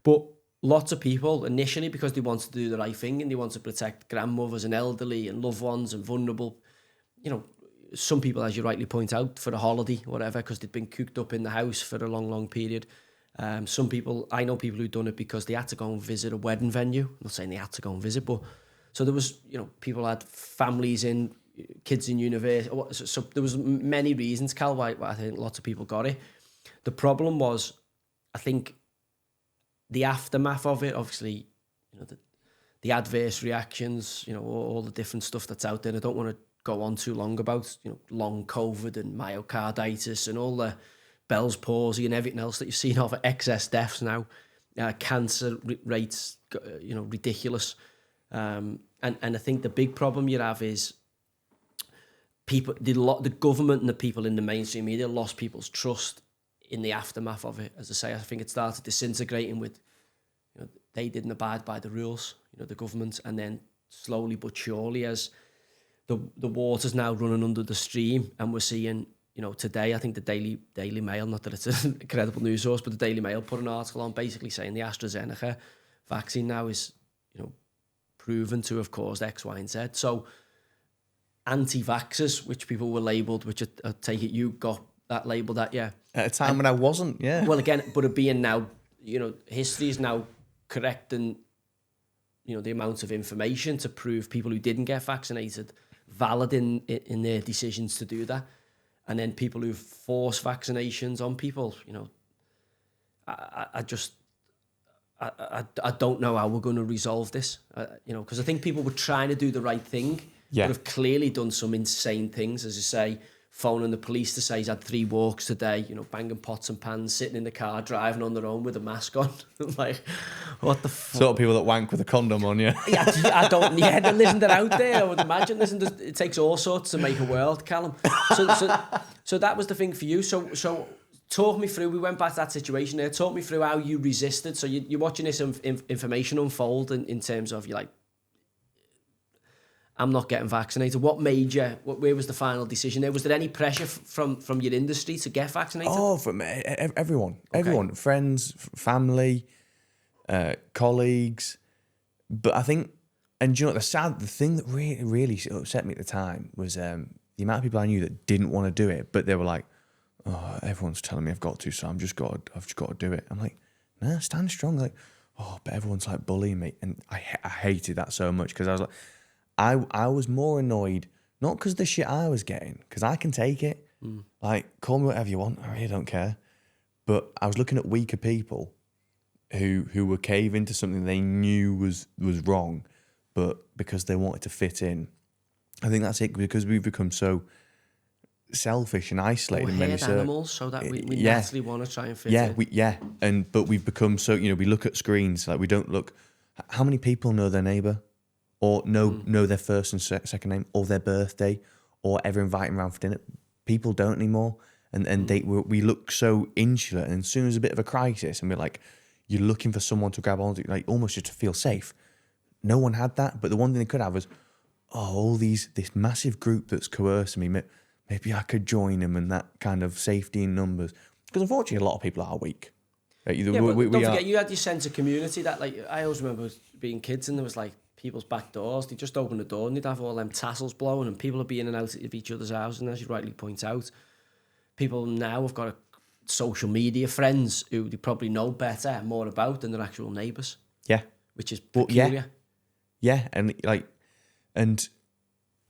But lots of people initially, because they want to do the right thing and they want to protect grandmothers and elderly and loved ones and vulnerable, some people, as you rightly point out, for a holiday or whatever, because they'd been cooped up in the house for a long, long period. Some people, I know people who've done it because they had to go and visit a wedding venue. I'm not saying they had to go and visit, but so there was, people had families in, kids in university. So there was many reasons, Cal, why I think lots of people got it. The problem was, I think, the aftermath of it, obviously, the adverse reactions, all the different stuff that's out there. I don't want to go on too long about, long COVID and myocarditis and all the Bell's palsy and everything else that you've seen of excess deaths now. Cancer rates, ridiculous. And I think the big problem you have is people, the government and the people in the mainstream media lost people's trust in the aftermath of it. As I say, I think it started disintegrating with, they didn't abide by the rules, the government, and then slowly but surely, as the water's now running under the stream, and we're seeing, today, I think the Daily Mail, not that it's a credible news source, but the Daily Mail put an article on basically saying the AstraZeneca vaccine now is, proven to have caused X, Y, and Z. So anti-vaxxers, which people were labelled, which I take it you got that labelled at, yeah. At a time when I wasn't, yeah. Well, again, but it being now, history is now correcting, the amount of information to prove people who didn't get vaccinated valid in their decisions to do that. And then people who force vaccinations on people, I don't know how we're going to resolve this, because I think people were trying to do the right thing, but have clearly done some insane things, as you say, phoning the police to say he's had 3 walks today, banging pots and pans, sitting in the car, driving on their own with a mask on. Like, what the fuck? Sort of people that wank with a condom on, yeah. I don't, listen, they're out there, I would imagine. Listen, it takes all sorts to make a world, Callum. So that was the thing for you. So talk me through, we went back to that situation there, talk me through how you resisted. So you're watching this information unfold in terms of, you're like, I'm not getting vaccinated. What made you, where was the final decision there? Was there any pressure from your industry to get vaccinated? Oh, from everyone. Okay. Everyone. Friends, family, colleagues. But I think, and do you know what, the thing that really upset me at the time was the amount of people I knew that didn't want to do it, but they were like, oh, everyone's telling me I've got to, so I've just got to do it. I'm like, nah, stand strong. Like, oh, but everyone's like bullying me. And I hated that so much, because I was like, I was more annoyed, not because of the shit I was getting, because I can take it. Like, call me whatever you want, I really don't care. But I was looking at weaker people who were caving to something they knew was wrong, but because they wanted to fit in. I think that's it, because we've become so selfish and isolated. We're herd animals, so that we naturally want to try and fit in. But we've become so, we look at screens, like we don't look, how many people know their neighbour? Or know their first and second name, or their birthday, or ever invite them around for dinner. People don't anymore, and we look so insular. And as soon as a bit of a crisis, and we're like, you're looking for someone to grab onto, like almost just to feel safe. No one had that, but the one thing they could have was, this massive group that's coercing me. Maybe I could join them, and that kind of safety in numbers. Because unfortunately, a lot of people are weak. But don't forget, you had your sense of community. That, like, I always remember being kids, and there was like people's back doors. They just open the door and they'd have all them tassels blowing, and people would be in and out of each other's house. And as you rightly point out, people now have got social media friends who they probably know better, more about than their actual neighbours. Yeah, which is peculiar.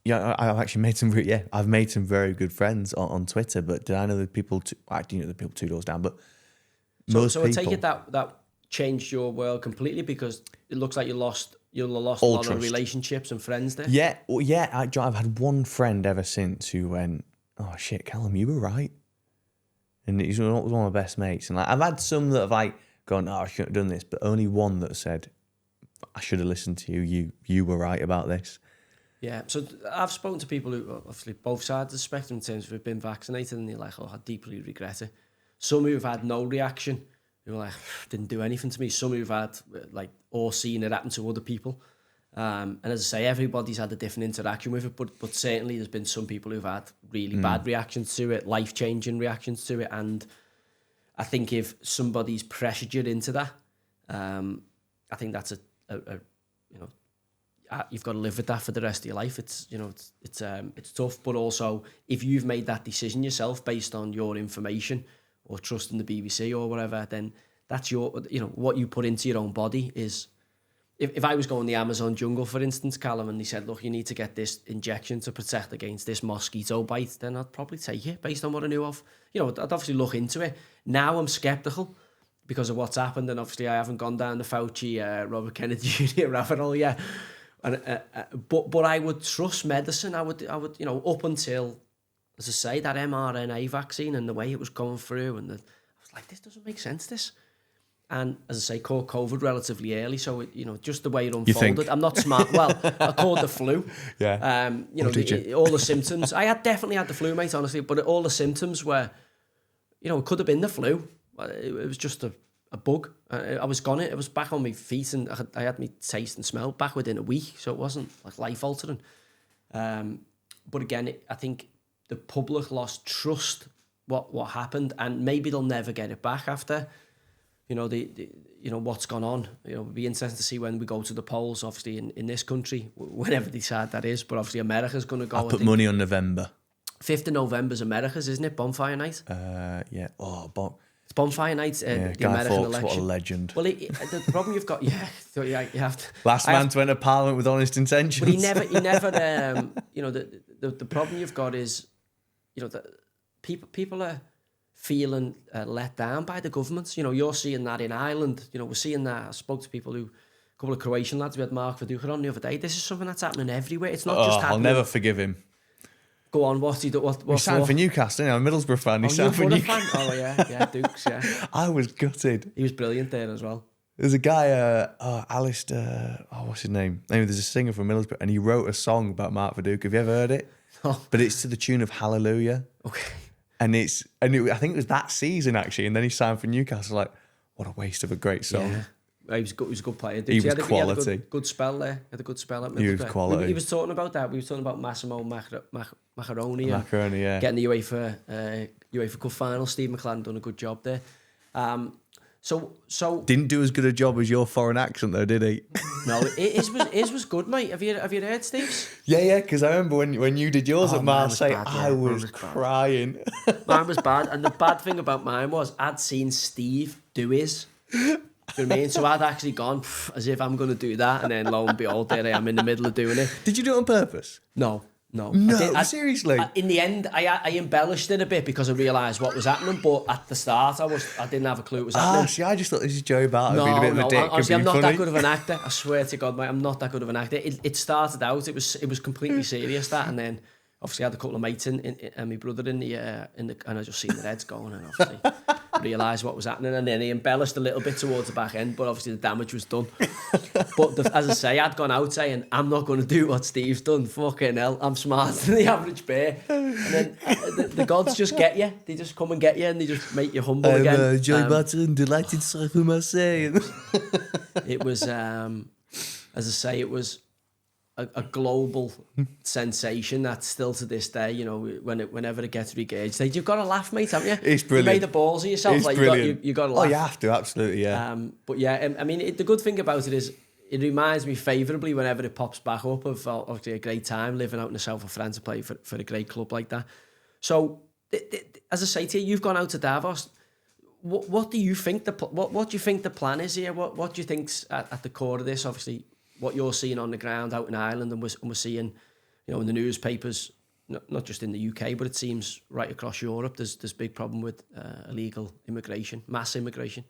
I've actually made some. I've made some very good friends on Twitter. But did I know the people? I do know the people 2 doors down. But most people. So I take it that changed your world completely, because it looks like you lost a lot of relationships and friends there. Yeah, well, yeah. I've had one friend ever since who went, "Oh shit, Callum, you were right," and he's one of my best mates. And like, I've had some that have like gone, "Oh, I shouldn't have done this," but only one that said, "I should have listened to you. You were right about this." Yeah, so I've spoken to people who, obviously, both sides of the spectrum in terms of have been vaccinated, and they're like, "Oh, I deeply regret it." Some who've had no reaction, who are like, didn't do anything to me. Some who've had, like, or seen it happen to other people. And as I say, everybody's had a different interaction with it, but certainly there's been some people who've had really bad reactions to it, life-changing reactions to it. And I think if somebody's pressured you into that, I think that's you've got to live with that for the rest of your life. It's tough, but also if you've made that decision yourself based on your information or trust in the BBC or whatever, then that's what you put into your own body is. If I was going the Amazon jungle, for instance, Callum, and they said, look, you need to get this injection to protect against this mosquito bite, then I'd probably take it based on what I knew of. I'd obviously look into it. Now I'm sceptical because of what's happened, and obviously I haven't gone down the Fauci, Robert Kennedy Jr. rabbit hole yet. But I would trust medicine. I would, up until, as I say, that mRNA vaccine and the way it was going through, and I was like, this doesn't make sense, this. and as I say, caught COVID relatively early. So just the way it You think? unfolded. I'm not smart. Well, I caught the flu. Yeah. All the symptoms. I had definitely had the flu, mate. Honestly, but all the symptoms were, it could have been the flu. It was just a bug. I was gone. It was back on my feet, and I had my taste and smell back within a week. So it wasn't like life altering. But again, I think the public lost trust what happened, and maybe they'll never get it back after what's gone on. It'll be interesting to see when we go to the polls, obviously in this country, whenever they decide that is. But obviously America's going to go. I put money on November. 5th of November's America's, isn't it? Bonfire night. Yeah. It's bonfire night. The Guy American Fawkes, election. what a legend. Well, the problem you've got, you have to. Last man to enter Parliament with honest intentions. But he never. The problem you've got is, that people are feeling let down by the governments. You're seeing that in Ireland. We're seeing that. I spoke to a couple of Croatian lads. We had Mark Viduka on the other day. This is something that's happening everywhere. It's not just happening. I'll never forgive him. Go on, what's he do? He signed for Newcastle, I'm a Middlesbrough fan. He signed for Newcastle. Oh, yeah, Dukes, yeah. I was gutted. He was brilliant there as well. There's a guy, Alistair, what's his name? Anyway, there's a singer from Middlesbrough, and he wrote a song about Mark Viduka. Have you ever heard it? Oh. But it's to the tune of Hallelujah. Okay. And I think it was that season, actually, and then he signed for Newcastle. Like, what a waste of a great song. Yeah. He was a good player. He was quality. He had a good spell there. He had a good spell at Middlesbrough. He was quality. He was talking about that. We were talking about Massimo Macaroni. Macaroni, yeah. Getting the UEFA Cup final. Steve McClaren done a good job there. So didn't do as good a job as your foreign accent though, did he? No, his was good, mate. Have you heard Steve's? Yeah, because I remember when you did yours at Marseille, I was crying. Mine was bad, and the bad thing about mine was I'd seen Steve do his. Do you know what I mean? So I'd actually gone as if I'm going to do that, and then lo and behold, there I am in the middle of doing it. Did you do it on purpose? No. Seriously. In the end, I embellished it a bit because I realised what was happening. But at the start, I didn't have a clue what was happening. See, I just thought this is Joe Barton being a bit of a dick. Honestly, I'm not that good of an actor. I swear to God, mate, I'm not that good of an actor. It started out, it was completely serious that, and then obviously I had a couple of mates and my brother in the and I just seen the heads going, and obviously realised what was happening, and then he embellished a little bit towards the back end, but obviously the damage was done. But as I say, I'd gone out saying, I'm not going to do what Steve's done. Fucking hell, I'm smarter than the average bear. And then the gods just get you. They just come and get you, and they just make you humble again. I'm Joey Barton, delighted to for Marseille. It was, as I say, it was a global sensation that still to this day, whenever it gets regaged, you've got to laugh, mate, haven't you? It's brilliant. You made the balls of yourself. It's like brilliant. You got to laugh. Oh, you have to, absolutely, yeah. But yeah, I mean, the good thing about it is it reminds me favourably whenever it pops back up of obviously a great time living out in the south of France to play for a great club like that. So, as I say to you, you've gone out to Davos. What do you think what do you think the plan is here? What do you think's at the core of this? Obviously, what you're seeing on the ground out in Ireland, and we're seeing, in the newspapers, not just in the UK, but it seems right across Europe, there's big problem with illegal immigration, mass immigration.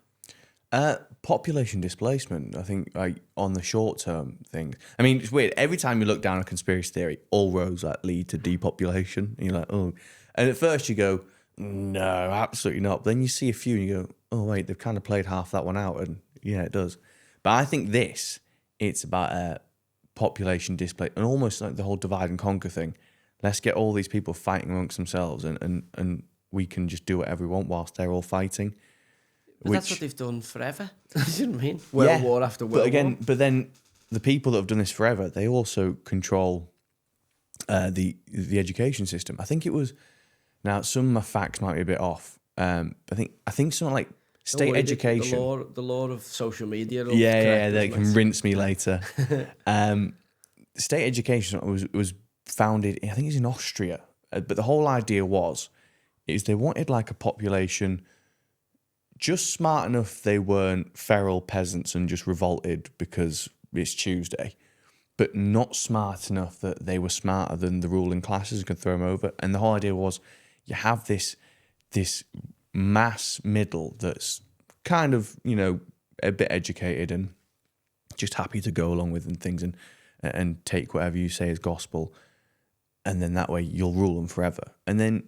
Population displacement, I think, on the short term thing. I mean, it's weird. Every time you look down a conspiracy theory, all roads lead to depopulation. And you're like, oh. And at first you go, no, absolutely not. But then you see a few and you go, oh, wait, they've kind of played half that one out. And yeah, it does. But I think it's about population displacement and almost like the whole divide and conquer thing. Let's get all these people fighting amongst themselves and we can just do whatever we want whilst they're all fighting. But that's what they've done forever. You know what I mean? World war after world war. But then the people that have done this forever, they also control the education system. I think it was, now some of my facts might be a bit off. I think something like state education. The law of social media. They can rinse me later. State education was founded, I think it's in Austria. But the whole idea is they wanted like a population just smart enough they weren't feral peasants and just revolted because it's Tuesday, but not smart enough that they were smarter than the ruling classes and could throw them over. And the whole idea was you have this mass middle that's kind of, a bit educated and just happy to go along with things and take whatever you say as gospel. And then that way you'll rule them forever. And then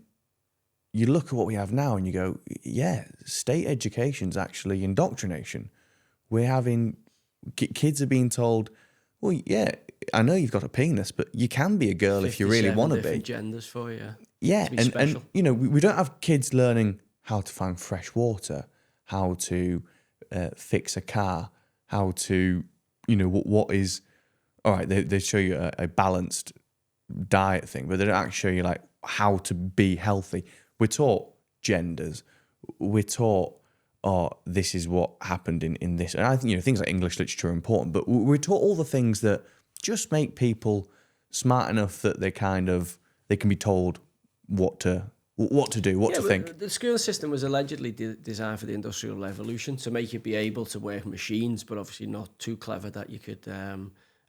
you look at what we have now and you go, yeah, state education's actually indoctrination. We're having kids are being told, well, yeah, I know you've got a penis, but you can be a girl if you really want to be. different genders for you. Yeah, To be and special. you know, we don't have kids learning how to find fresh water, how to fix a car, how to, you know, what is. All right, they show you a balanced diet thing, but they don't actually show you like how to be healthy. We're taught genders. We're taught, oh, this is what happened in this. And I think, you know, things like English literature are important, but we're taught all the things that just make people smart enough that they can be told what to do, what to think. The school system was allegedly designed for the Industrial Revolution to make you be able to work machines, but obviously not too clever that you could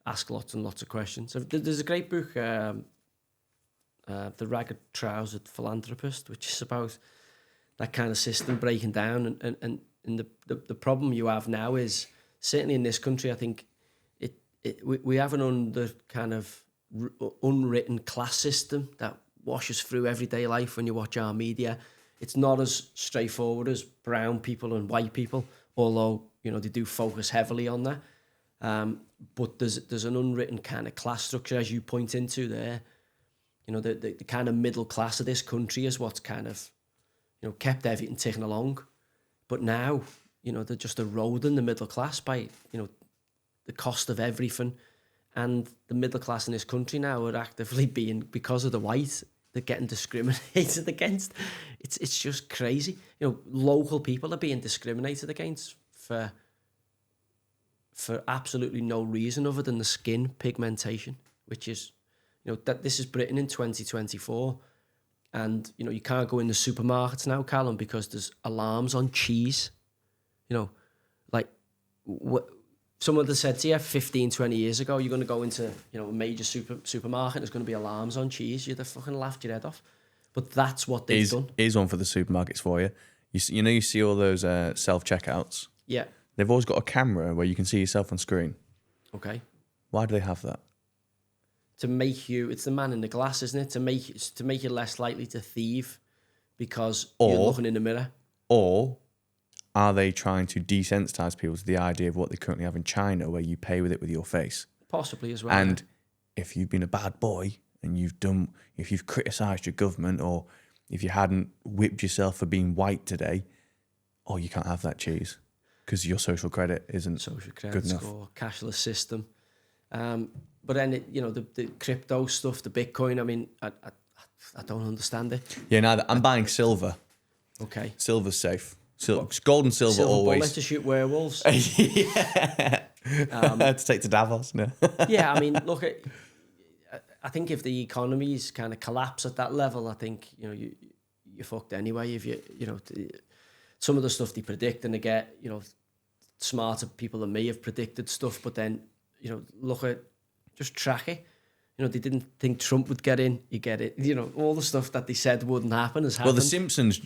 ask lots and lots of questions. So there's a great book, The Ragged Trousered Philanthropist, which is about that kind of system breaking down. And the problem you have now is, certainly in this country, I think we have an unwritten class system that washes through everyday life when you watch our media. It's not as straightforward as brown people and white people, although, you know, they do focus heavily on that. But there's an unwritten kind of class structure, as you point into there. You know, the kind of middle class of this country is what's kind of, you know, kept everything ticking along. But now, you know, they're just eroding the middle class by, you know, the cost of everything. And the middle class in this country now are actively being, because of the white, they're getting discriminated against. It's just crazy. You know, local people are being discriminated against for absolutely no reason other than the skin pigmentation, which is, you know, that this is Britain in 2024. And, you know, you can't go in the supermarkets now, Callum, because there's alarms on cheese. You know, like, someone that said to you 15, 20 years ago, you're going to go into, you know, a major supermarket, there's going to be alarms on cheese, you'd have fucking laughed your head off. But that's what they've done. Here's one for the supermarkets for you. You know, you see all those self-checkouts? Yeah. They've always got a camera where you can see yourself on screen. Okay. Why do they have that? To make you, it's the man in the glass, isn't it? To make you less likely to thieve because you're looking in the mirror. Or are they trying to desensitize people to the idea of what they currently have in China, where you pay with it with your face? Possibly as well. And if you've been a bad boy and if you've criticised your government, or if you hadn't whipped yourself for being white today, oh, you can't have that cheese because your social credit isn't social credit good enough. Score, cashless system. But then, you know, the crypto stuff, the Bitcoin, I mean, I don't understand it. Yeah, neither. I'm buying silver. Okay. Silver's safe. Gold and silver always. Bullets to shoot werewolves. Yeah. To take to Davos, no. Yeah, I mean, look, I think if the economies kind of collapse at that level, I think, you know, you're fucked anyway. If you know, some of the stuff they predict, and they get, you know, smarter people than me have predicted stuff, but then, you know, look at, just track it. You know, they didn't think Trump would get in, you get it. You know, all the stuff that they said wouldn't happen has happened. Well, The Simpsons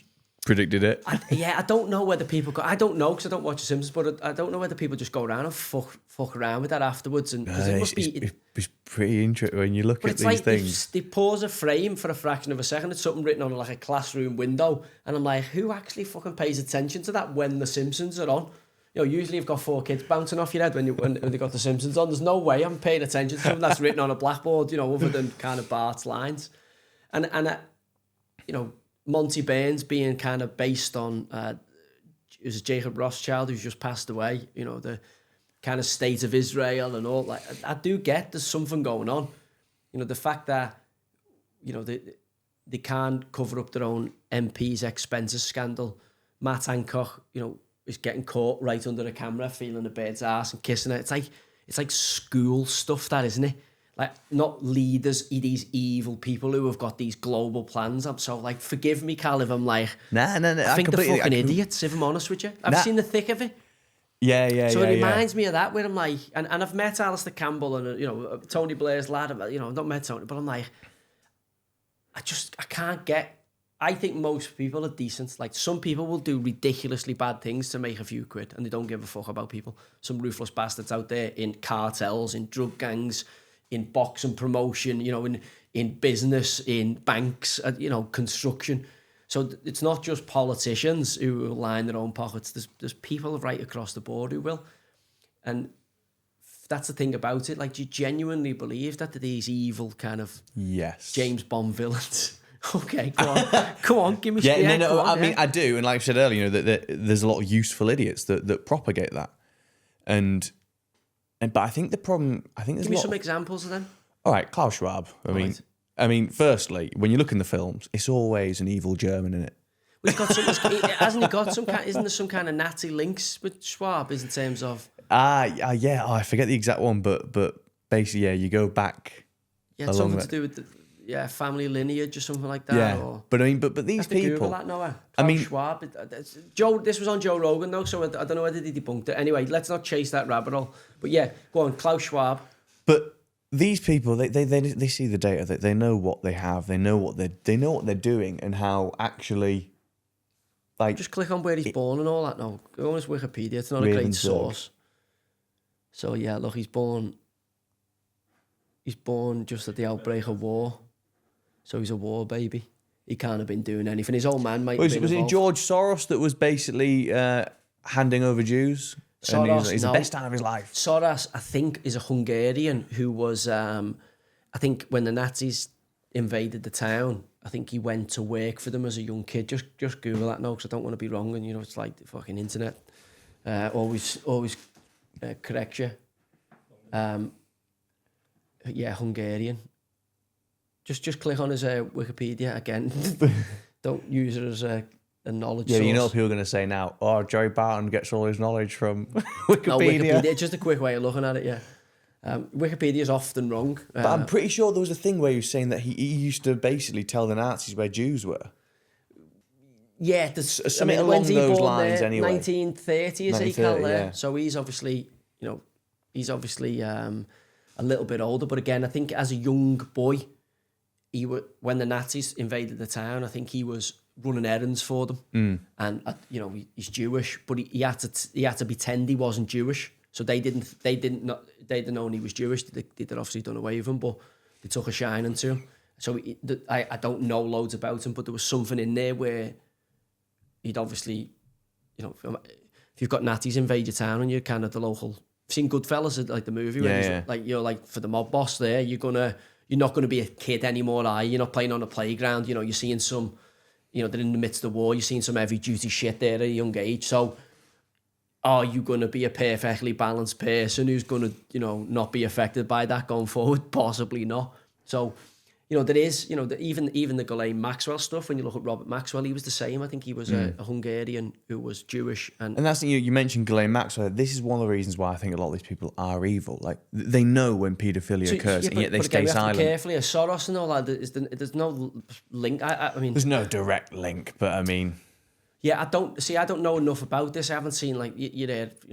predicted it. I don't know whether people go, I don't know because I don't watch The Simpsons, but I don't know whether people just go around and fuck around with that afterwards. And it's pretty interesting when you look at these things. They pause a frame for a fraction of a second. It's something written on like a classroom window, and I'm like, who actually fucking pays attention to that when The Simpsons are on? You know, usually you've got 4 kids bouncing off your head when they got The Simpsons on. There's no way I'm paying attention to something that's written on a blackboard, you know, other than kind of Bart's lines. And you know, Monty Burns being kind of based on, it was Jacob Rothschild who's just passed away, you know, the kind of state of Israel and all. Like, I do get there's something going on. You know, the fact that, you know, they can't cover up their own MP's expenses scandal. Matt Hancock, you know, is getting caught right under the camera, feeling a bird's ass and kissing it. It's like school stuff, that, isn't it? Like, not leaders, these evil people who have got these global plans. I'm so like, forgive me, Cal, if I'm like, no. I think they're fucking idiots, if I'm honest with you. I've seen the thick of it. Yeah. So it reminds me of that, where I'm like, and I've met Alistair Campbell and, you know, Tony Blair's lad. You know, I've not met Tony, but I'm like, I can't get. I think most people are decent. Like, some people will do ridiculously bad things to make a few quid, and they don't give a fuck about people. Some ruthless bastards out there in cartels, in drug gangs, in boxing promotion, you know, in business, in banks, you know, construction. So it's not just politicians who will line their own pockets. There's people right across the board who will. And that's the thing about it. Like, do you genuinely believe that these evil kind of James Bond villains? Okay, go on. Come on, give me... I mean, I do. And like I said earlier, that there's a lot of useful idiots that propagate that. But I think the problem... Give me some examples of them. All right, Klaus Schwab. I mean, firstly, when you look in the films, it's always an evil German in it. Well, hasn't he got some kind? Isn't there some kind of Nazi links with Schwab? In terms of yeah, I forget the exact one, but basically, yeah, you go back. Yeah, something to do with family lineage or something like that. Yeah, or, but these people. Google that, Noah. Klaus Schwab. Joe, this was on Joe Rogan though, so I don't know whether he debunked it. Anyway, let's not chase that rabbit hole. But yeah, go on, Klaus Schwab. But these people, they see the data. They know what they have. They know what they're doing, and how actually. Like, just click on where he's born and all that. No, go on his Wikipedia. It's not a great source. So yeah, look, he's born just at the outbreak of war. So he's a war baby. He can't have been doing anything. His old man might. Was it George Soros that was basically handing over Jews? Soros, and he's the best time of his life. Soros, I think, is a Hungarian who was. I think when the Nazis invaded the town, I think he went to work for them as a young kid. Just Google that now, because I don't want to be wrong. And it's like the fucking internet. Always correct you. Yeah, Hungarian. Just click on his Wikipedia again. Don't use it as a knowledge source. Yeah, you know what people are going to say now? Oh, Joey Barton gets all his knowledge from Wikipedia. No, Wikipedia. It's just a quick way of looking at it, yeah. Wikipedia is often wrong. But I'm pretty sure there was a thing where he was saying that he used to basically tell the Nazis where Jews were. Yeah, something along those lines anyway. 1930s, he called there. Yeah. So he's obviously, a little bit older. But again, I think as a young boy, when the Nazis invaded the town, I think he was running errands for them. And he's Jewish, but he had to pretend he wasn't Jewish. So they didn't know he was Jewish. They'd obviously done away with him, but they took a shining to him. So I don't know loads about him, but there was something in there where he'd obviously, if you've got Nazis invade your town and you're kind of the local. I've seen Goodfellas, like the movie, where you're like for the mob boss there, you're not gonna be a kid anymore, are you? You're not playing on a playground. You're seeing some, they're in the midst of war. You're seeing some heavy duty shit there at a young age. So, are you going to be a perfectly balanced person who's going to, not be affected by that going forward? Possibly not. So, there is, even the Ghislaine Maxwell stuff, when you look at Robert Maxwell, he was the same. I think he was a Hungarian who was Jewish. And that's you mentioned Ghislaine Maxwell. This is one of the reasons why I think a lot of these people are evil. Like, they know when paedophilia occurs, and yet they stay silent. We have to carefully, Soros and all that, there's no link. I mean, there's no direct link, but I mean... Yeah, I don't know enough about this. I haven't seen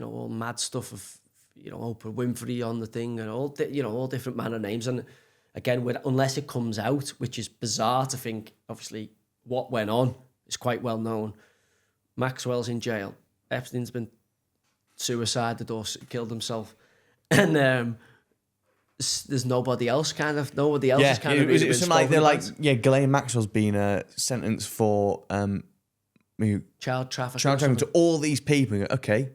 all mad stuff of Oprah Winfrey on the thing and all different manner names. And again, unless it comes out, which is bizarre to think. Obviously, what went on is quite well known. Maxwell's in jail. Epstein's been suicided or killed himself, and there's nobody else. Nobody else is kind of. It was something like they're like, Ghislaine Maxwell's been sentenced for. Child trafficking to all these people. Okay.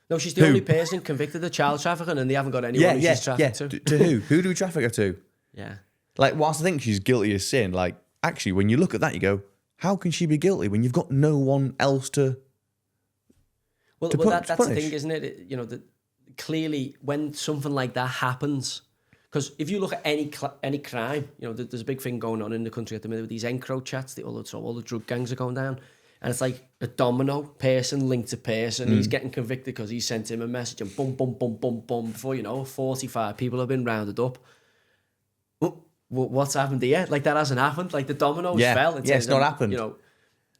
No, she's the only person convicted of child trafficking, and they haven't got anyone who she's trafficked to. To who? Who do we traffic her to? Yeah. Like, whilst I think she's guilty of sin, like, actually, when you look at that, you go, how can she be guilty when you've got no one else to? Well, that's the thing, isn't it? That clearly, when something like that happens. Because if you look at any crime, there's a big thing going on in the country at the minute with these encro chats. All the drug gangs are going down, and it's like a domino, person linked to person. He's getting convicted because he sent him a message, and boom, boom, boom, boom, boom. Before 45 people have been rounded up. What's happened here? Like, that hasn't happened. Like, the dominoes fell. It's not happened.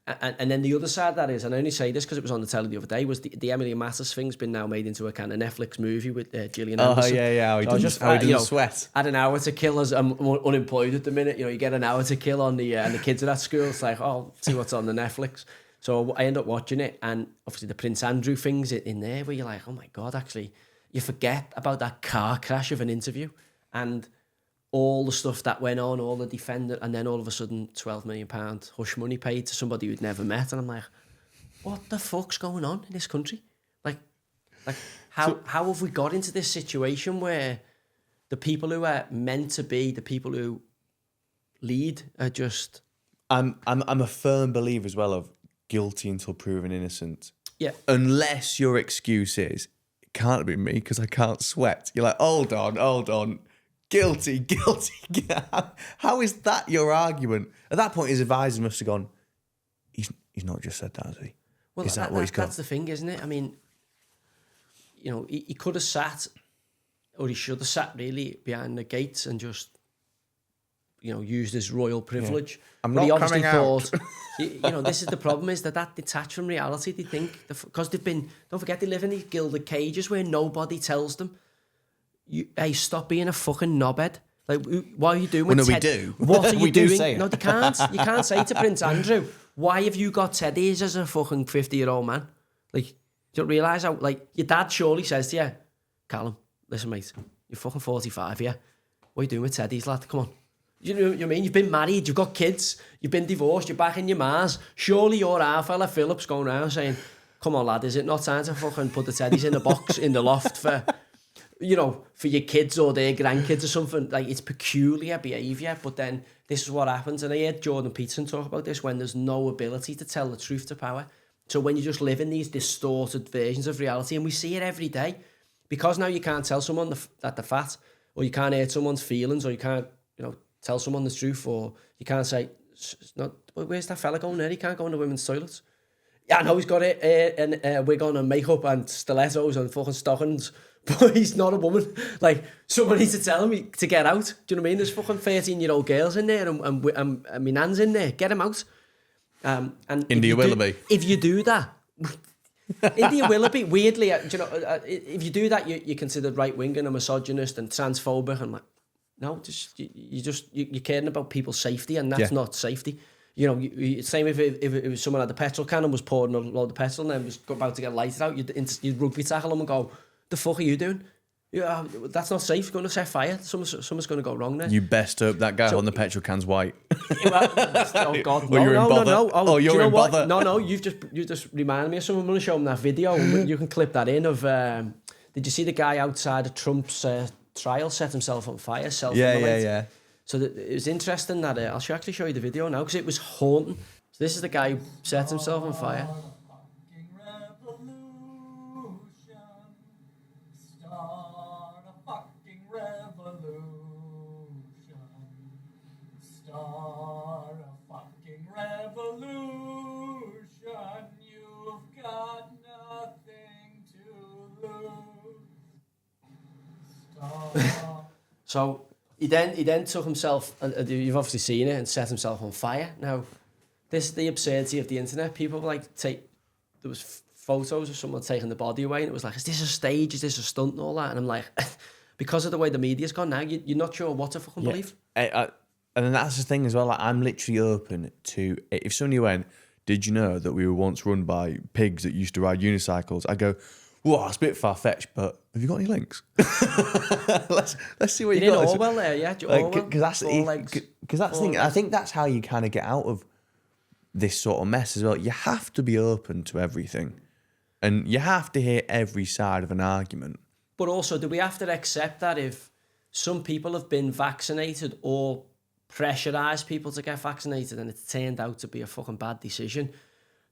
And then the other side of that is, and I only say this because it was on the telly the other day, was the Emily Matas thing's been now made into a kind of Netflix movie with Gillian Anderson. Oh, yeah. How he doesn't sweat. Had an hour to kill as I'm unemployed at the minute. You get an hour to kill on the kids at that school. It's like, see what's on the Netflix. So I end up watching it, and obviously the Prince Andrew thing's in there where you're like, oh my God, actually, you forget about that car crash of an interview. And all the stuff that went on, all the defender, and then all of a sudden £12 million hush money paid to somebody who'd never met. And I'm like, what the fuck's going on in this country? Like how have we got into this situation where the people who are meant to be the people who lead are just... I'm a firm believer as well of guilty until proven innocent. Yeah. Unless your excuse is, it can't have been me because I can't sweat. You're like, hold on. Guilty. How is that your argument? At that point, his advisor must have gone, he's not just said that, has he? Well, is that what he's got? That's the thing, isn't it? I mean, you know, he could have sat, or he should have sat really behind the gates and just, you know, used his royal privilege. Yeah. I'm but not he obviously coming thought, out. you know, this is the problem, is that detached from reality, they think, because they've been, don't forget, they live in these gilded cages where nobody tells them, hey, stop being a fucking knobhead. Like, what are you doing with we do. What are you We do doing? say it. No, they can't. You can't say to Prince Andrew, why have you got teddies as a fucking 50-year-old man? Like, do you realise how, like, your dad surely says to you, Callum, listen, mate, you're fucking 45, yeah? What are you doing with teddies, lad? Come on. You know what I mean? You've been married, you've got kids, you've been divorced, you're back in your Mars. Surely you're our fella Phillips going around saying, come on, lad, is it not time to fucking put the teddies in the box in the loft for, you know, for your kids or their grandkids or something? Like, it's peculiar behaviour, but then this is what happens. And I heard Jordan Peterson talk about this, when there's no ability to tell the truth to power. So when you just live in these distorted versions of reality, and we see it every day, because now you can't tell someone that they're fat, or you can't hurt someone's feelings, or you can't, you know, tell someone the truth, or you can't say, where's that fella going there? He can't go in the women's toilets. Yeah, I know he's got a wig on and makeup and stilettos and fucking stockings, but he's not a woman. Like, someone needs to tell him to get out. Do you know what I mean? There's fucking 13-year-old girls in there and my nan's in there. Get him out. And India Willoughby. If you do that, India Willoughby, weirdly, you know, if you do that, you're considered right-wing and a misogynist and transphobic. And like, no, you're caring about people's safety, and that's not safety. You know, same if it was someone at the petrol can and was pouring a load of petrol and then was about to get lighted out, you'd rugby tackle them and go, the fuck are you doing? Yeah, that's not safe. You're going to set fire. Something's going to go wrong there. You best hope that guy on the petrol can's white. Oh God, no. Oh, you're in bother. No, you just reminded me of someone. I'm going to show him that video. You can clip that in of. Did you see the guy outside of Trump's trial set himself on fire? Yeah. So it was interesting that I'll actually show you the video now because it was haunting. So this is the guy who set himself on fire. You've got nothing to lose. So he then took himself, and you've obviously seen it, and set himself on fire. Now, this is the absurdity of the internet. People there was photos of someone taking the body away, and it was like, is this a stage? Is this a stunt and all that? And I'm like, because of the way the media's gone now, you're not sure what to fucking believe. And then that's the thing as well. Like, I'm literally open to, if somebody went, did you know that we were once run by pigs that used to ride unicycles? I go, whoa, it's a bit far-fetched, but have you got any links? let's see what you got. In Orwell there, yeah? Because that's the thing. I think that's how you kind of get out of this sort of mess as well. You have to be open to everything. And you have to hear every side of an argument. But also, do we have to accept that if some people have been vaccinated or pressurise people to get vaccinated and it's turned out to be a fucking bad decision,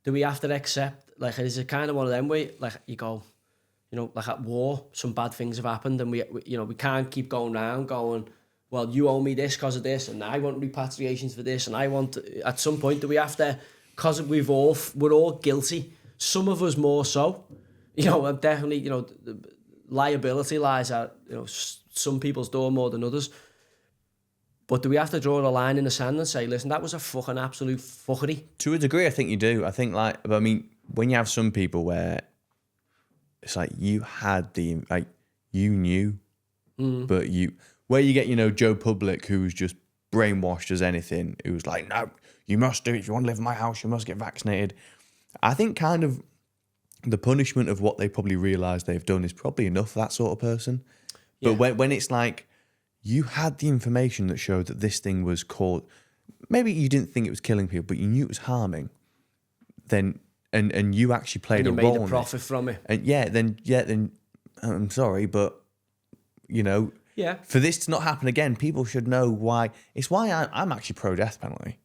do we have to accept, like, is it kind of one of them where, like, you go, you know, like at war, some bad things have happened and we you know, we can't keep going around going, well, you owe me this because of this and I want repatriations for this and I want, at some point, do we have to, because we're all guilty, some of us more so, you know, and definitely, you know, the liability lies at, you know, some people's door more than others. But do we have to draw a line in the sand and say, listen, that was a fucking absolute fuckery? To a degree, I think you do. I think, like, I mean, when you have some people where it's like you had you knew, but where you get, you know, Joe Public, who's just brainwashed as anything, who's like, no, you must do it. If you want to live in my house, you must get vaccinated. I think kind of the punishment of what they probably realise they've done is probably enough for that sort of person. Yeah. But when it's like, you had the information that showed that this thing was called. Maybe you didn't think it was killing people, but you knew it was harming. Then and you actually played And a you role made a in profit it. from it. And then I'm sorry, but you know, Yeah. for this to not happen again, people should know why. It's why I'm actually pro death penalty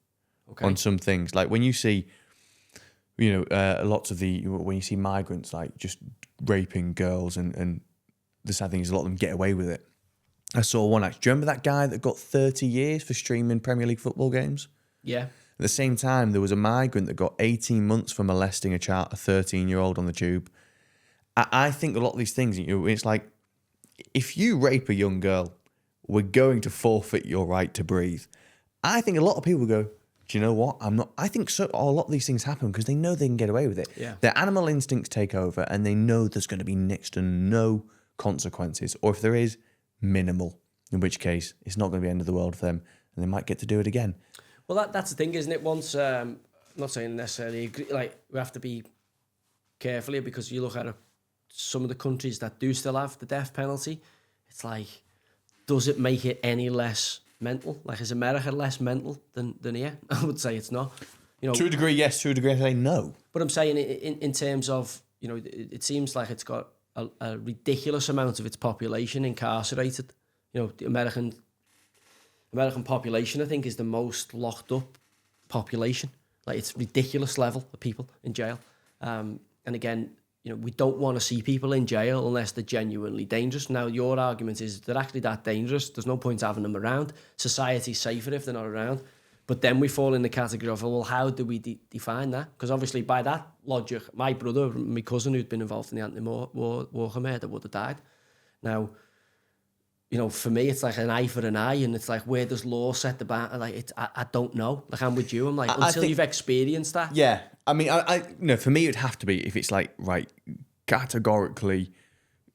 Okay. on some things. Like when you see, lots of when you see migrants like just raping girls, and the sad thing is a lot of them get away with it. I saw one actually. Do you remember that guy that got 30 years for streaming Premier League football games? Yeah. At the same time, there was a migrant that got 18 months for molesting a 13-year-old on the tube. I think a lot of these things, it's like, if you rape a young girl, we're going to forfeit your right to breathe. I think a lot of people go, do you know what? I'm not. I think so. A lot of these things happen because they know they can get away with it. Yeah. Their animal instincts take over, and they know there's going to be next to no consequences, or if there is, minimal. In which case, it's not going to be the end of the world for them, and they might get to do it again. Well, that's the thing, isn't it? Once, I'm not saying necessarily agree, like, we have to be careful here, because you look at some of the countries that do still have the death penalty, it's like, does it make it any less mental? Like, is America less mental than here? I would say it's not. To a degree, yes. To a degree, I say no. But I'm saying in terms of, it seems like it's got a ridiculous amount of its population incarcerated. The American population, I think, is the most locked up population. Like, it's ridiculous level of people in jail. And again, we don't want to see people in jail unless they're genuinely dangerous. Now, your argument is they're actually that dangerous. There's no point having them around. Society's safer if they're not around. But then we fall in the category of, well, how do we define that? Because obviously, by that logic, my brother, my cousin who'd been involved in the Anthony Walker murder would have died. Now, for me, it's like an eye for an eye, and it's like, where does law set the bar? Like, I don't know. Like, I'm with you. I'm like, until you've experienced that. Yeah, I mean, for me, it'd have to be if it's like, right, categorically,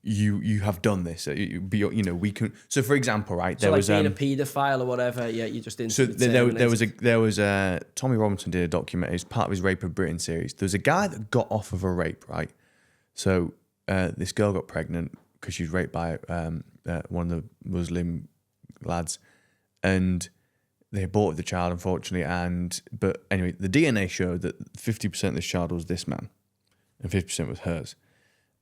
you have done this. We can. So, for example, right, So, there was being a paedophile or whatever. Yeah, you just didn't. So there was Tommy Robinson did a documentary. It's part of his Rape of Britain series. There was a guy that got off of a rape, right? So this girl got pregnant because she was raped by one of the Muslim lads, and they aborted the child, unfortunately. But anyway, the DNA showed that 50% of this child was this man, and 50% was hers.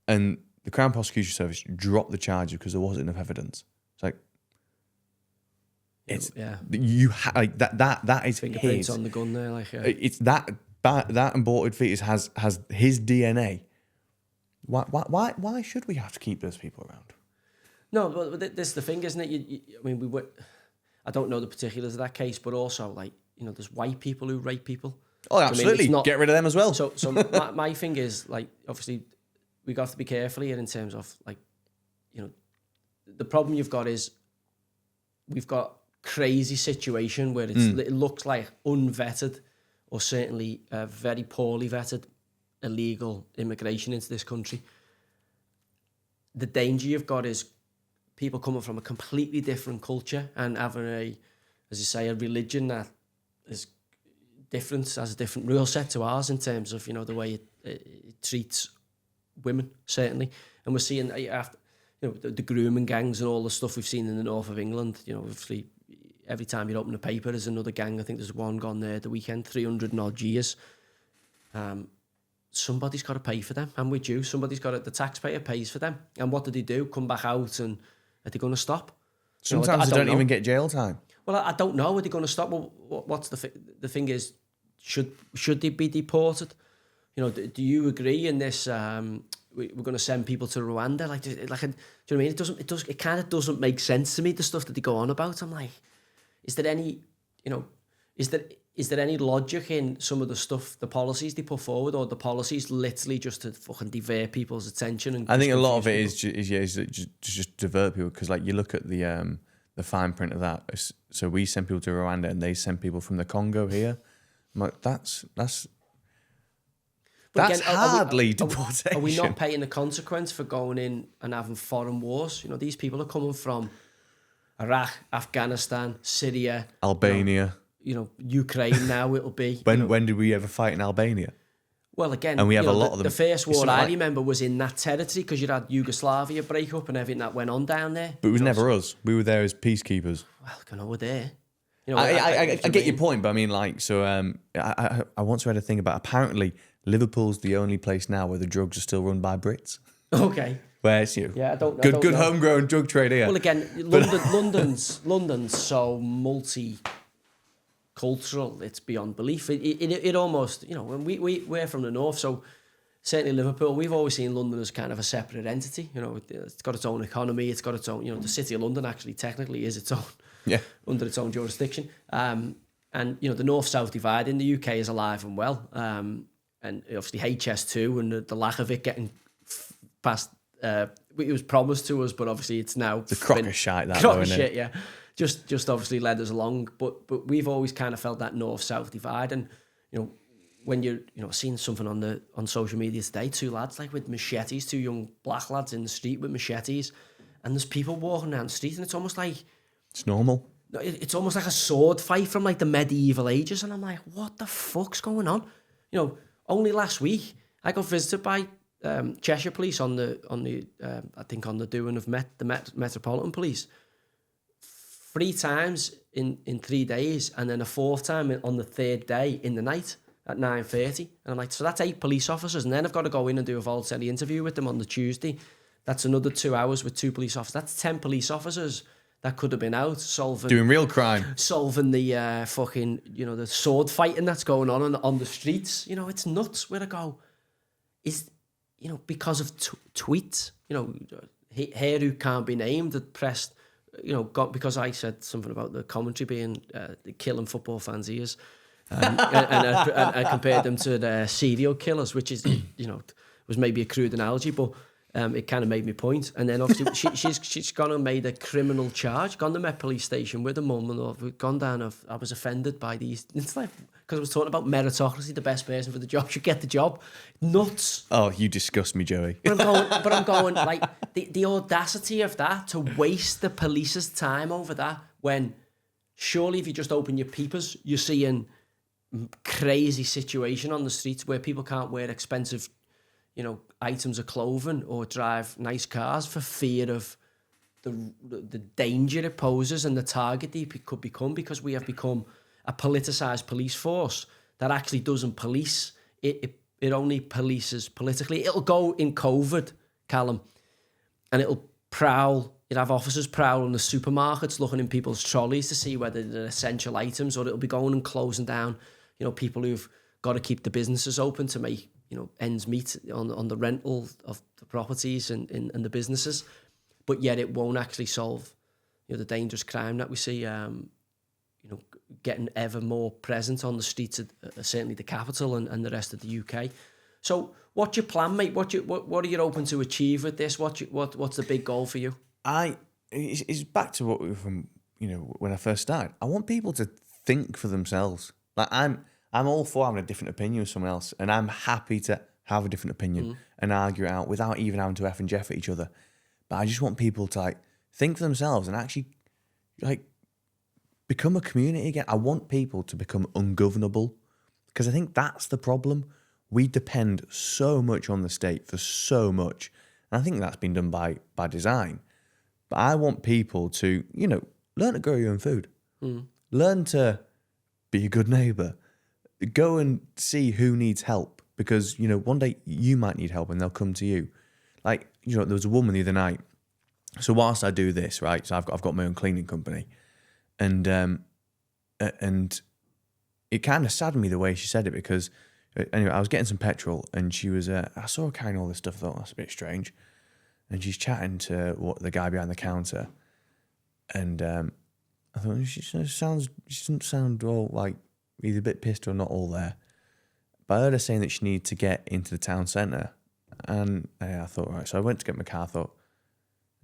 And the Crown Prosecution Service dropped the charges because there wasn't enough evidence. It's like, like that is fingerprints his. on the gun there, like It's that aborted fetus has his DNA. Why should we have to keep those people around? No, but this is the thing, isn't it? I mean, I don't know the particulars of that case, but also, like, there's white people who rape people. Oh, absolutely. Get rid of them as well. So my thing is, like, obviously, we got to be careful here in terms of, like, the problem you've got is we've got crazy situation where it looks like unvetted, or certainly very poorly vetted, illegal immigration into this country. The danger you've got is people coming from a completely different culture and having as you say, a religion that is different, has a different rule set to ours in terms of, the way it treats women, certainly. And we're seeing after, the grooming gangs and all the stuff we've seen in the north of England. Obviously, every time you open a paper, there's another gang. I think there's one gone there the weekend, 300 and odd years. Somebody's got to pay for them. I'm with you. The taxpayer pays for them. And what do? Come back out, and are they going to stop? Sometimes they don't even get jail time. Well, I don't know. Are they going to stop? Well, what's the thing is, should they be deported? Do you agree in this? We're going to send people to Rwanda. Do you know what I mean? It kind of doesn't make sense to me, the stuff that they go on about. I'm like, is there any, is there any logic in some of the stuff, the policies they put forward, or the policies literally just to fucking divert people's attention? And I think a lot of it is just divert people, because like you look at the fine print of that. So we send people to Rwanda, and they send people from the Congo here. I'm like, that's again, hardly deportation. Are we not paying the consequence for going in and having foreign wars? These people are coming from Iraq, Afghanistan, Syria, Albania. Ukraine now it'll be. When did we ever fight in Albania? Well, again, And we have you know, a lot of them. The first It's war sort of I like- remember was in that territory because you had Yugoslavia break up and everything that went on down there. But it was You know, never us. We were there as peacekeepers. Well, you know, we're there. You know, I you get your mean. point, but I mean, like, so I once read a thing about apparently Liverpool's the only place now where the drugs are still run by Brits. Okay. Where it's you. Yeah, I don't Good know. homegrown drug trade here. Well, again, London's so multicultural. It's beyond belief. It almost, you know, when we're from the north, so certainly Liverpool, we've always seen London as kind of a separate entity. You know, it's got its own economy. It's got its own. You know, the city of London actually technically is its own. Yeah. Under its own jurisdiction. And, you know, the north-south divide in the UK is alive and well. And obviously HS2 and the lack of it getting past, it was promised to us, but obviously it's now... It's a crock of shite, that, crock though, of isn't shit, it? yeah. Just obviously led us along. But we've always kind of felt that north-south divide. And, you know, when you're, you know, seeing something on social media today, two lads, like with machetes, two young black lads in the street with machetes, and there's people walking down the street, and it's almost like... It's normal. It's almost like a sword fight from like the medieval ages, and I'm like, what the fuck's going on? You know, only last week I got visited by Cheshire Police on the I think on the doing of the Metropolitan Police 3 times in 3 days, and then a 4th time on the 3rd day in the night at 9:30. And I'm like, so that's 8 police officers, and then I've got to go in and do a voluntary interview with them on the Tuesday. That's another 2 hours with 2 police officers. That's 10 police officers that could have been out Doing real crime. solving the fucking, you know, the sword fighting that's going on the streets. You know, it's nuts. Where I go is, you know, because of tweets. You know, hair who can't be named that pressed, you know, got because I said something about the commentary being killing football fans' ears, and I compared them to the serial killers, which is, you know, was maybe a crude analogy, but. It kind of made me point. And then obviously she's gone and made a criminal charge, gone to Met Police Station with her mum, and I've gone down, I was offended by these. It's like, because I was talking about meritocracy, the best person for the job should get the job. Nuts. Oh, you disgust me, Joey. But I'm going like, the audacity of that, to waste the police's time over that, when surely if you just open your peepers, you're seeing crazy situation on the streets where people can't wear expensive, you know, items of clothing or drive nice cars for fear of the danger it poses and the target it could become, because we have become a politicised police force that actually doesn't police. It only polices politically. It'll go in COVID, Callum, and it'll prowl. You'd have officers prowl in the supermarkets looking in people's trolleys to see whether they're essential items, or it'll be going and closing down, you know, people who've got to keep the businesses open to make, you know, ends meet on the rental of the properties and the businesses. But yet it won't actually solve, you know, the dangerous crime that we see, you know, getting ever more present on the streets of certainly the capital and the rest of the UK. So what's your plan, mate? What are you hoping to achieve with this? What's the big goal for you? It's back to what we were from, you know, when I first started. I want people to think for themselves. Like I'm all for having a different opinion with someone else, and I'm happy to have a different opinion and argue it out without even having to F and Jeff at each other. But I just want people to like think for themselves and actually like become a community again. I want people to become ungovernable, because I think that's the problem. We depend so much on the state for so much, and I think that's been done by design. But I want people to, you know, learn to grow your own food, learn to be a good neighbour, go and see who needs help, because, you know, one day you might need help and they'll come to you. Like, you know, there was a woman the other night. So whilst I do this, right, so I've got my own cleaning company, and it kind of saddened me the way she said it, because anyway, I was getting some petrol and she was, I saw her carrying all this stuff. I thought, that's a bit strange. And she's chatting to the guy behind the counter, and I thought, she doesn't sound all like either a bit pissed or not all there. But I heard her saying that she needed to get into the town centre, and I thought, right. So I went to get my car. I thought,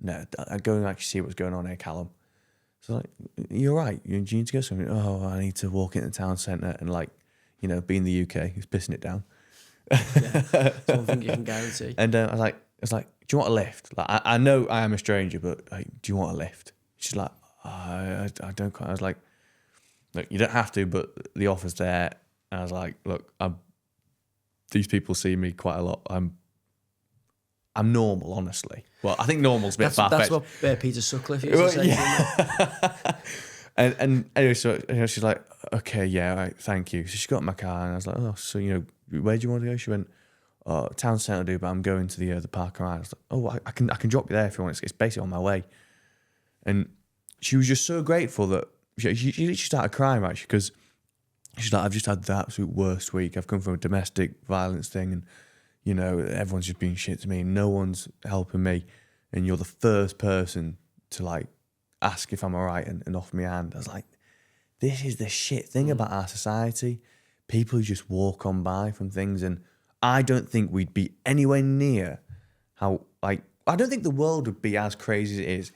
no, I'd go and actually see what's going on here, Callum. So like, you're right. Do you need to go somewhere? Oh, I need to walk into the town centre, and like, you know, being the UK, he's pissing it down. Yeah, something you can guarantee. And I was like, do you want a lift? Like, I know I am a stranger, but like, do you want a lift? She's like, I don't quite. I was like, look, you don't have to, but the offer's there. And I was like, look, these people see me quite a lot. I'm normal, honestly. Well, I think normal's a bit far-fetched. That's what Peter Sutcliffe used to say. Yeah. and anyway, so she's like, okay, yeah, all right, thank you. So she got in my car, and I was like, oh, so where do you want to go? She went, oh, town centre, do, but I'm going to the park and ride. I was like, oh, I can drop you there if you want. It's basically on my way. And she was just so grateful that she literally started crying, right? Because she's like, I've just had the absolute worst week. I've come from a domestic violence thing, and everyone's just being shit to me, and no one's helping me. And you're the first person to like ask if I'm all right and offer me a hand. I was like, this is the shit thing about our society. People who just walk on by from things, and I don't think we'd be anywhere near how, like, I don't think the world would be as crazy as it is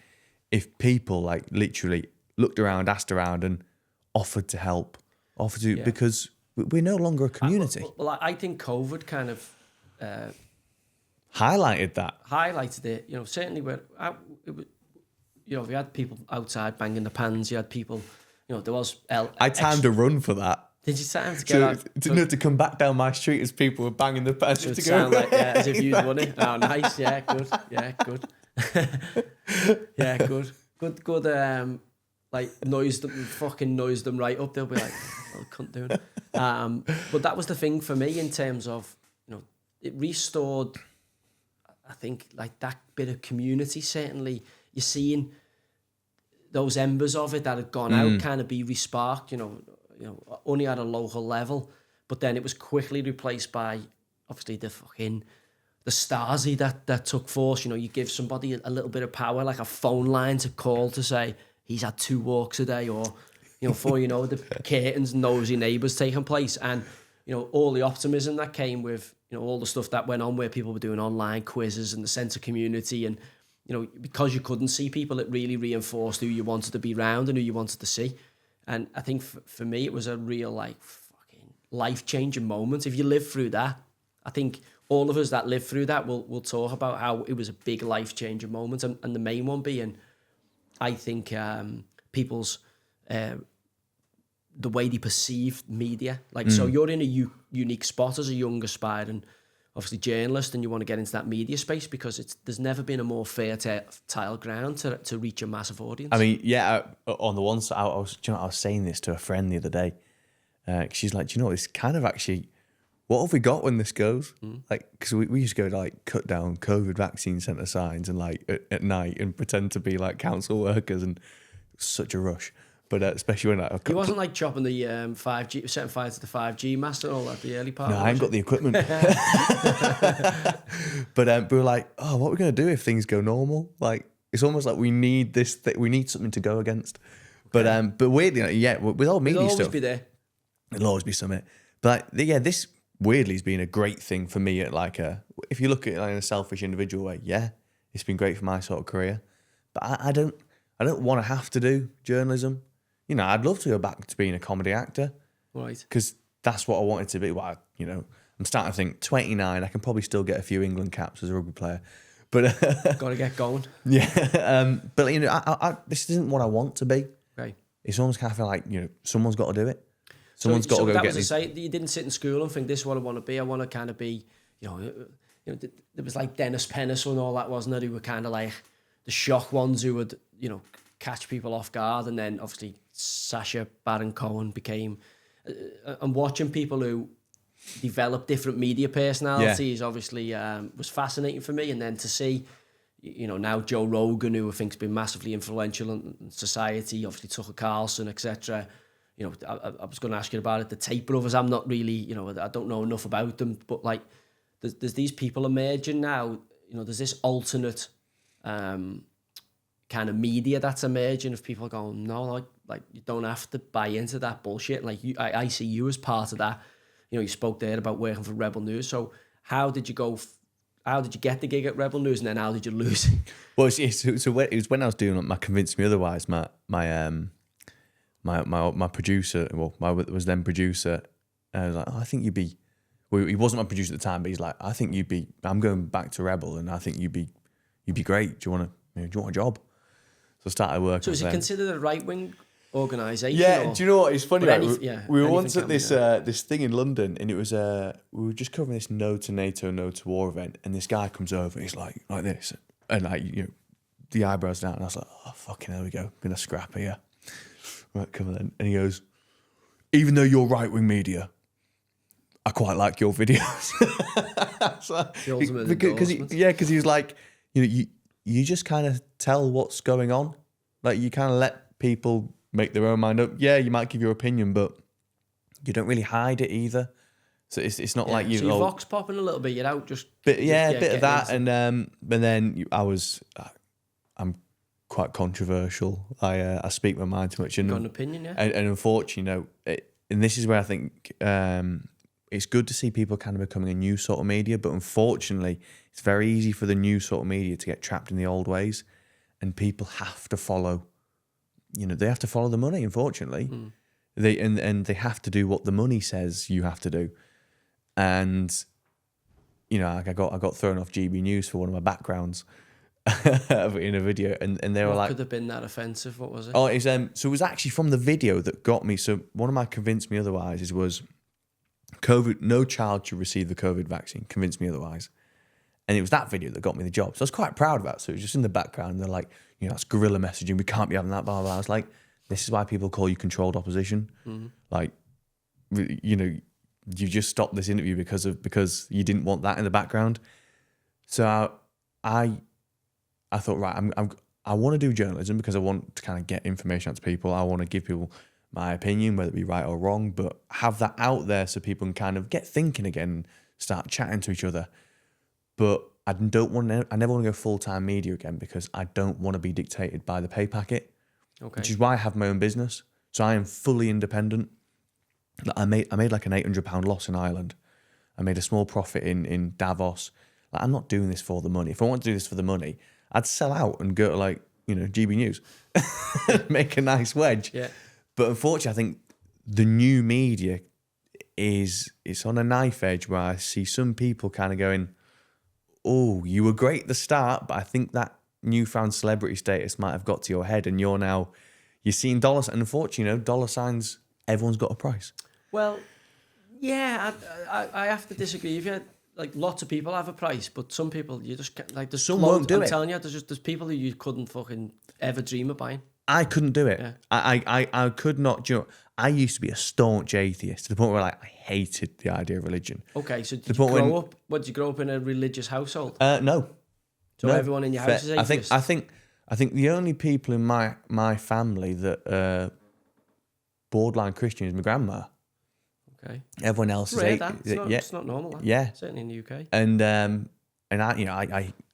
if people like literally looked around, asked around, and offered to help, because we're no longer a community. Well, I think COVID kind of highlighted that. Highlighted it. Certainly where we had people outside banging the pans. You had people. There was. I timed a run for that. Did you time to get out? To come back down my street as people were banging the pans to go. Sound like, as if you'd won it. Oh, nice. Yeah, good. Yeah, good. Yeah, good. Good. Like noised them right up. They'll be like, "Oh, cunt doing." But that was the thing for me in terms of it restored. I think like that bit of community. Certainly, you're seeing those embers of it that had gone out kind of be resparked. Only at a local level, but then it was quickly replaced by obviously the Stasi that took force. You give somebody a little bit of power, like a phone line to call to say he's had 2 walks a day, or before the curtains, nosy neighbours taking place, and all the optimism that came with all the stuff that went on where people were doing online quizzes and the sense of community, and because you couldn't see people, it really reinforced who you wanted to be around and who you wanted to see. And I think for me, it was a real fucking life-changing moment. If you live through that, I think all of us that live through that will talk about how it was a big life-changing moment. And the main one being, I think, people's, the way they perceive media. So you're in a unique spot as a young aspiring, obviously, journalist, and you want to get into that media space because there's never been a more fertile ground to reach a massive audience. I mean, yeah, on the one side, I was saying this to a friend the other day. She's like, do you know what, it's kind of actually, what have we got when this goes? Like, because we used to go to like cut down COVID vaccine centre signs and like at night and pretend to be like council workers, and such a rush. But especially when it wasn't like chopping the 5G, setting fire to the 5G mast and all that, the early part. No, I ain't got the equipment. But we were like, oh, what are we going to do if things go normal? Like, it's almost like we need this. We need something to go against. Okay. But weirdly, with all media stuff, it'll always be there. It'll always be something. But this weirdly has been a great thing for me. If you look at it in a selfish individual way, it's been great for my sort of career. But I don't want to have to do journalism. I'd love to go back to being a comedy actor. Right. Because that's what I wanted to be. Well, I'm starting to think 29, I can probably still get a few England caps as a rugby player. But got to get going. Yeah. But, this isn't what I want to be. Right. It's almost kind of feel like, someone's got to do it. Someone's got to go get it. You didn't sit in school and think, this is what I want to be. I want to kind of be, there was like Dennis Pennis and all that, wasn't it? Who were kind of like the shock ones who would, catch people off guard. And then obviously Sacha Baron Cohen became, and watching people who develop different media personalities obviously was fascinating for me. And then to see, now Joe Rogan, who I think's been massively influential in society, obviously Tucker Carlson, etc. I was going to ask you about it. The Tate brothers, I'm not really, I don't know enough about them, but like there's these people emerging now. There's this alternate kind of media that's emerging of people going, no, like you don't have to buy into that bullshit. Like I see you as part of that. You spoke there about working for Rebel News. So how did you get the gig at Rebel News, and then how did you lose it? Well, it was when I was doing my Convince Me Otherwise, my producer, was then producer, I was like, oh, I think you'd be. Well, he wasn't my producer at the time, but he's like, I think you'd be. I'm going back to Rebel, and I think you'd be great. Do you want a job? So I started working. So is it considered a right wing organisation. Yeah, or, do you know what? It's funny. but Right? We were anything once can at be this now. this thing in London, and it was we were just covering this No to NATO, No to War event, and this guy comes over, and he's like this, and like the eyebrows down, and I was like, oh fucking, there we go, gonna scrap here. Right, come on then, and he goes, even though you're right wing media, I quite like your videos. So, The ultimate because endorsement. he was like, you just kind of tell what's going on, like you kind of let people make their own mind up. Yeah, you might give your opinion, but you don't really hide it either. So it's not like So your vox popping a little bit, you're out just... bit of getting that, into- and then I'm quite controversial. I speak my mind too much, and got an opinion, yeah? and unfortunately, and this is where I think it's good to see people kind of becoming a new sort of media, but unfortunately, it's very easy for the new sort of media to get trapped in the old ways, and people have to follow. They have to follow the money. Unfortunately, they they have to do what the money says you have to do, and like I got thrown off GB News for one of my backgrounds in a video, and they were What like, could have been that offensive? What was it? oh, it's so it was actually from the video that got me. So one of my convinced me otherwise was COVID. No child should receive the COVID vaccine. Convinced me otherwise, and it was that video that got me the job. So I was quite proud of that. So it was just in the background. They're like, that's guerrilla messaging. We can't be having that. Blah blah blah. I was like, this is why people call you controlled opposition. Like, you just stopped this interview because you didn't want that in the background. So I thought, right, I want to do journalism because I want to kind of get information out to people. I want to give people my opinion, whether it be right or wrong, but have that out there so people can kind of get thinking again, start chatting to each other. But I never want to go full-time media again because I don't want to be dictated by the pay packet, which is why I have my own business. So I am fully independent. I made like an £800 loss in Ireland. I made a small profit in Davos. Like, I'm not doing this for the money. If I want to do this for the money, I'd sell out and go to GB News, make a nice wedge. Yeah. But unfortunately, I think the new media it's on a knife edge where I see some people kind of going, oh, you were great at the start, but I think that newfound celebrity status might have got to your head, and you're seeing dollars. And unfortunately, dollar signs, everyone's got a price. Well, yeah, I have to disagree with you. Like, lots of people have a price, but some people you just can't, like, there's Some loads, won't do I'm it. telling you, there's people who you couldn't fucking ever dream of buying. I couldn't do it. Yeah. I could not. I used to be a staunch atheist to the point where I hated the idea of religion. Okay, so did The you point grow up? What, did you grow up in a religious household? No. So No. everyone in your house is atheist? I think the only people in my family that are borderline Christian is my grandma. Okay. Everyone else is Rare, that. yeah. It's not normal. That. Yeah. Certainly in the UK. And I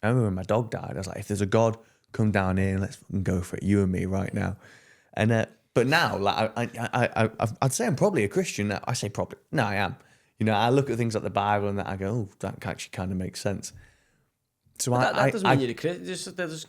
remember when my dog died, I was like, if there's a God, come down here and let's fucking go for it, you and me right now. And but now, like I'd say I'm probably a Christian now. I say probably. No, I am. I look at things like the Bible and that I go, oh, that actually kind of makes sense. So But that doesn't mean you're a Christian.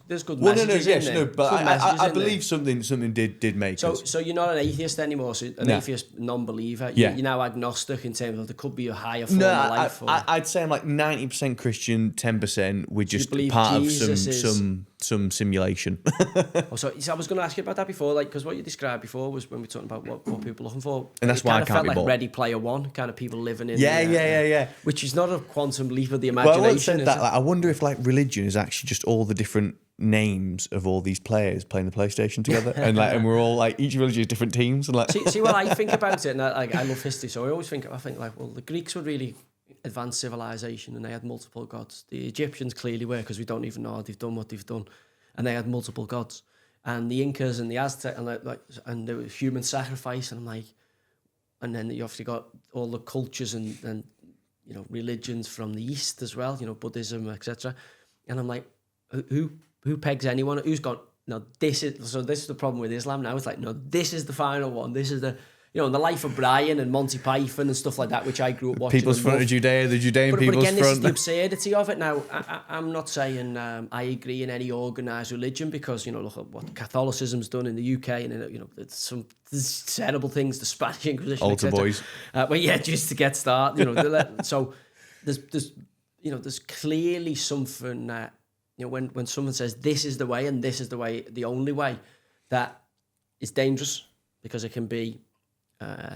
There's good messages in there. but Good messages I in believe something did make So you're not an atheist anymore, so an No. atheist non-believer. Yeah. You're now agnostic in terms of there could be a higher form No, of life. I'd say I'm like 90% Christian, 10% with just believe part Jesus of some simulation. So I was going to ask you about that before, like, because what you described before was when we were talking about what people are looking for. And that's it why kind I of can't felt be like bought. Ready Player One, kind of people living in. Yeah. Which is not a quantum leap of the Well, I imagination. once said is that. it? Like, I wonder if like religion is actually just all the different names of all these players playing the PlayStation together, and we're all like each religion is different teams, and like. see what I think about it, and I love history, so I think like, well, the Greeks were really advanced civilization, and they had multiple gods. The Egyptians clearly were, because we don't even know how they've done what they've done, and they had multiple gods. And the Incas and the Aztec, and there was human sacrifice, and I'm like, and then you obviously got all the cultures and religions from the East as well, Buddhism, etc. And I'm like, who pegs anyone? Who's gone? No, this is the problem with Islam now. It's like, no, this is the final one. This is the and the Life of Brian and Monty Python and stuff like that, which I grew up watching. People's Front of Judea, the Judean but People's again, this is Front. the absurdity of it. Now, I'm not saying I agree in any organised religion, because look at what Catholicism's done in the UK, and there's terrible things, the Spanish Inquisition, Altar etc. boys. Well, yeah, just to get started, so there's clearly something that when someone says this is the way and this is the way, the only way, that is dangerous. because it can be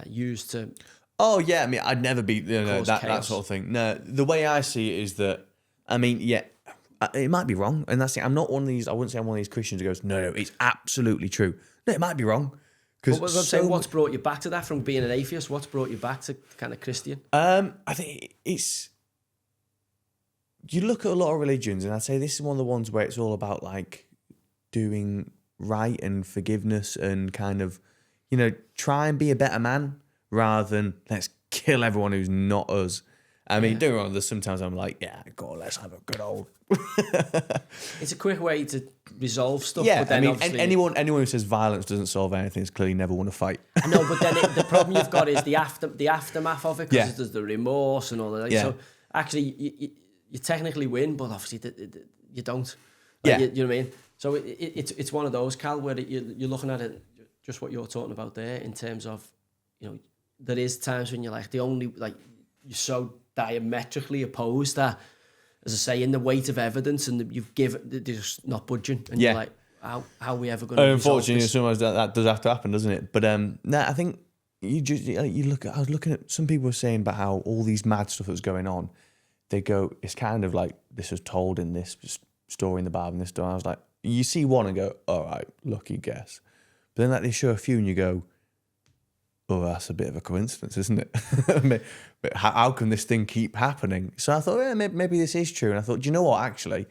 used to. Oh yeah, I mean, I'd never be Cause that chaos. sort of thing. No, the way I see it is that, I mean, yeah, it might be wrong, and that's it. I'm not one of these. I wouldn't say I'm one of these Christians who goes, no, it's absolutely true. No, it might be wrong. But what I'm saying, what's brought you back to that from being an atheist? What's brought you back to kind of Christian? I think it's. You look at a lot of religions, and I'd say this is one of the ones where it's all about like doing right and forgiveness and kind of, try and be a better man rather than let's kill everyone who's not us. I mean, don't get me wrong, there's sometimes I'm like, yeah, God, let's have a good old. It's a quick way to resolve stuff. Yeah, but then I mean, obviously... anyone who says violence doesn't solve anything has clearly never won a fight. I know, but then the problem you've got is the aftermath of it, because Yeah. there's the remorse and all that. Yeah. So actually, you technically win, but obviously you don't. Yeah. You know what I mean? So it's one of those, Cal, where you're looking at it, just what you're talking about there, in terms of, there is times when you're like, you're so diametrically opposed that, as I say, in the weight of evidence, and you've given, they're just not budging, and you're like, how are we ever going to resolve Unfortunately, this? sometimes that does have to happen, doesn't it? But I think you look at. I was looking at, some people were saying about how all these mad stuff that's going on. They go, it's kind of like this was told in this story in the Bible, and this story. I was like, you see one and go, all right, lucky guess. But then like they show a few and you go, oh, that's a bit of a coincidence, isn't it? But how can this thing keep happening? So I thought, yeah, maybe this is true. And I thought, do you know what? Actually,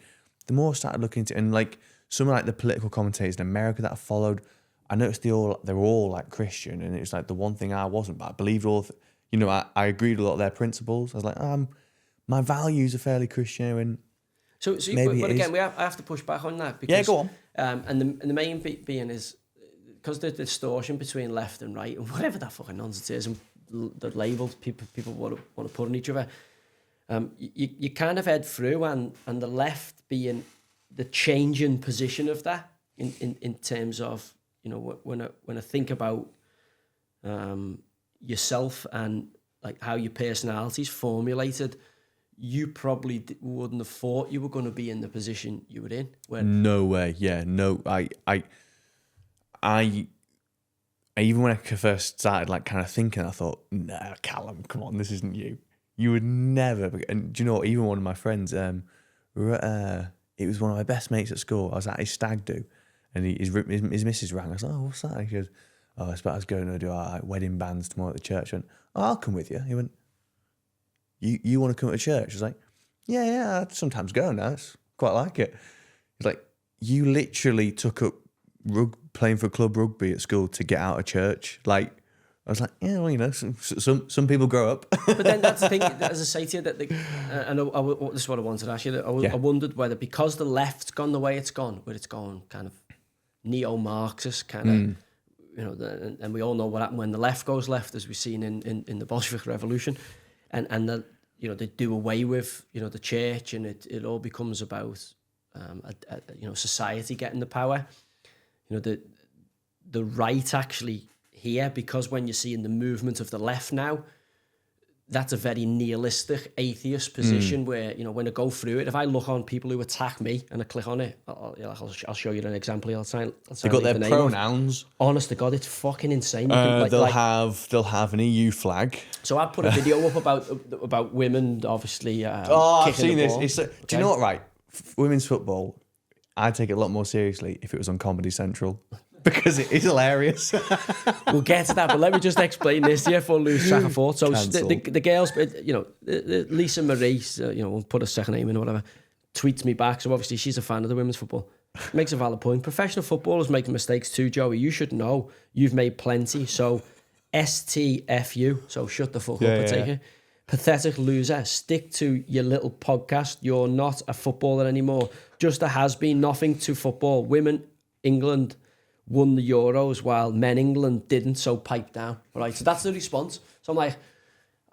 the more I started looking into it, and like some of like the political commentators in America that I followed, I noticed they were all like Christian, and it was like the one thing I wasn't, but I believed I agreed with a lot of their principles. I was like, my values are fairly Christian, and So maybe but it again, is. I have to push back on that, because Yeah, go on. And the main being is, because the distortion between left and right and whatever that fucking nonsense is, and the labels people want to put on each other, you kind of head through, and the left being the changing position of that in terms of, when I think about yourself and like how your personality's formulated, you probably wouldn't have thought you were going to be in the position you were in. No way. Yeah, no. I even when I first started like kind of thinking, I thought, nah, Callum, come on, this isn't you. You would never. And do you know what? Even one of my friends, it was one of my best mates at school. I was at his stag do, and his missus rang. I was like, oh, what's that? And he goes, oh, I was going to do our wedding bands tomorrow at the church. I went, oh, I'll come with you. He went, you want to come to church? I was like, yeah, I sometimes go now. It's quite like it. He's like, you literally took up playing for club rugby at school to get out of church. Like, I was like, yeah, well, some people grow up. But then that's the thing, as I say to you, that this is what I wanted to ask you. I wondered whether, because the left's gone the way it's gone, where it's gone kind of neo-Marxist kind of, and we all know what happened when the left goes left, as we've seen in the Bolshevik Revolution, and they do away with the church, and it all becomes about society getting the power. The right actually here, because when you see in the movement of the left now, that's a very nihilistic atheist position where, when I go through it, if I look on people who attack me and I click on it, I'll show you an example. They got their pronouns. Honest to God, it's fucking insane. They'll have an EU flag. So I put a video up about women, obviously. I've seen this. It's, do you know what, right? Women's football, I'd take it a lot more seriously if it was on Comedy Central. Because it is hilarious. We'll get to that, but let me just explain this here for lose track of thought. So the girls, Lisa Marie, we'll put a second name in or whatever, tweets me back. So obviously she's a fan of the women's football. Makes a valid point. Professional footballers make mistakes too, Joey. You should know. You've made plenty. So STFU. So shut the fuck up, I take it. Pathetic loser. Stick to your little podcast. You're not a footballer anymore. Just a has-been. Nothing to football. Women, England won the Euros while men England didn't, so pipe down. Right, so that's the response. So I'm like,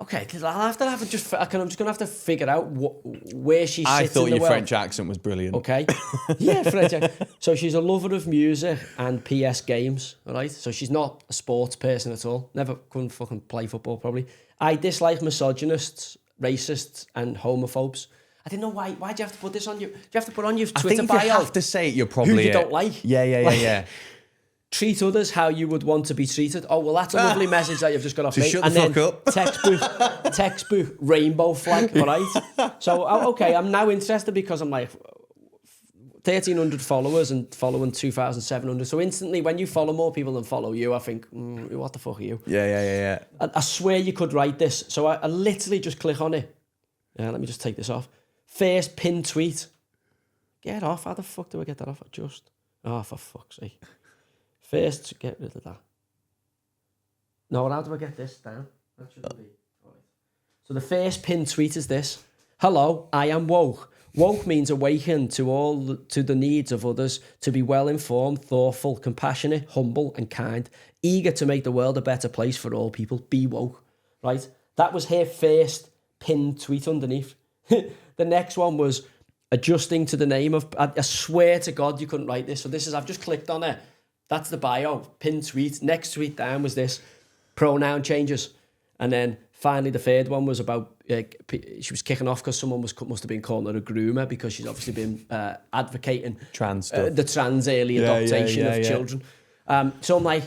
okay, because I'm just going to have to figure out where she sits. I thought in the your world. French accent was brilliant. Okay, yeah, French. So she's a lover of music and PS games. All right, so she's not a sports person at all. Never couldn't fucking play football probably. I dislike misogynists, racists, and homophobes. I didn't know why. Why do you have to put this on you? Do you have to put on your Twitter bio? I think if you have to say it, you're probably who you don't like. Yeah. treat others how you would want to be treated. Oh, well, that's a lovely message that you've just got off Just me. shut And the then fuck up. textbook rainbow flag, all right? So, okay, I'm now interested because I'm like 1,300 followers and following 2,700. So instantly, when you follow more people than follow you, I think, what the fuck are you? Yeah. I swear you could write this. So I literally just click on it. Yeah, let me just take this off. First pinned tweet. Get off. How the fuck do I get that off? Oh, for fuck's sake. First, get rid of that. No, how do I get this down? That shouldn't be. Right. So the first pinned tweet is this. Hello, I am woke. Woke means awakened to the needs of others, to be well-informed, thoughtful, compassionate, humble and kind, eager to make the world a better place for all people. Be woke. Right? That was her first pinned tweet underneath. The next one was adjusting to the name of... I swear to God you couldn't write this. So I've just clicked on it. That's the bio, pinned tweet. Next tweet down was this, pronoun changes. And then finally the third one was about, she was kicking off because someone must have been calling her a groomer because she's obviously been advocating Trans stuff. the trans early adoption of children. So I'm like,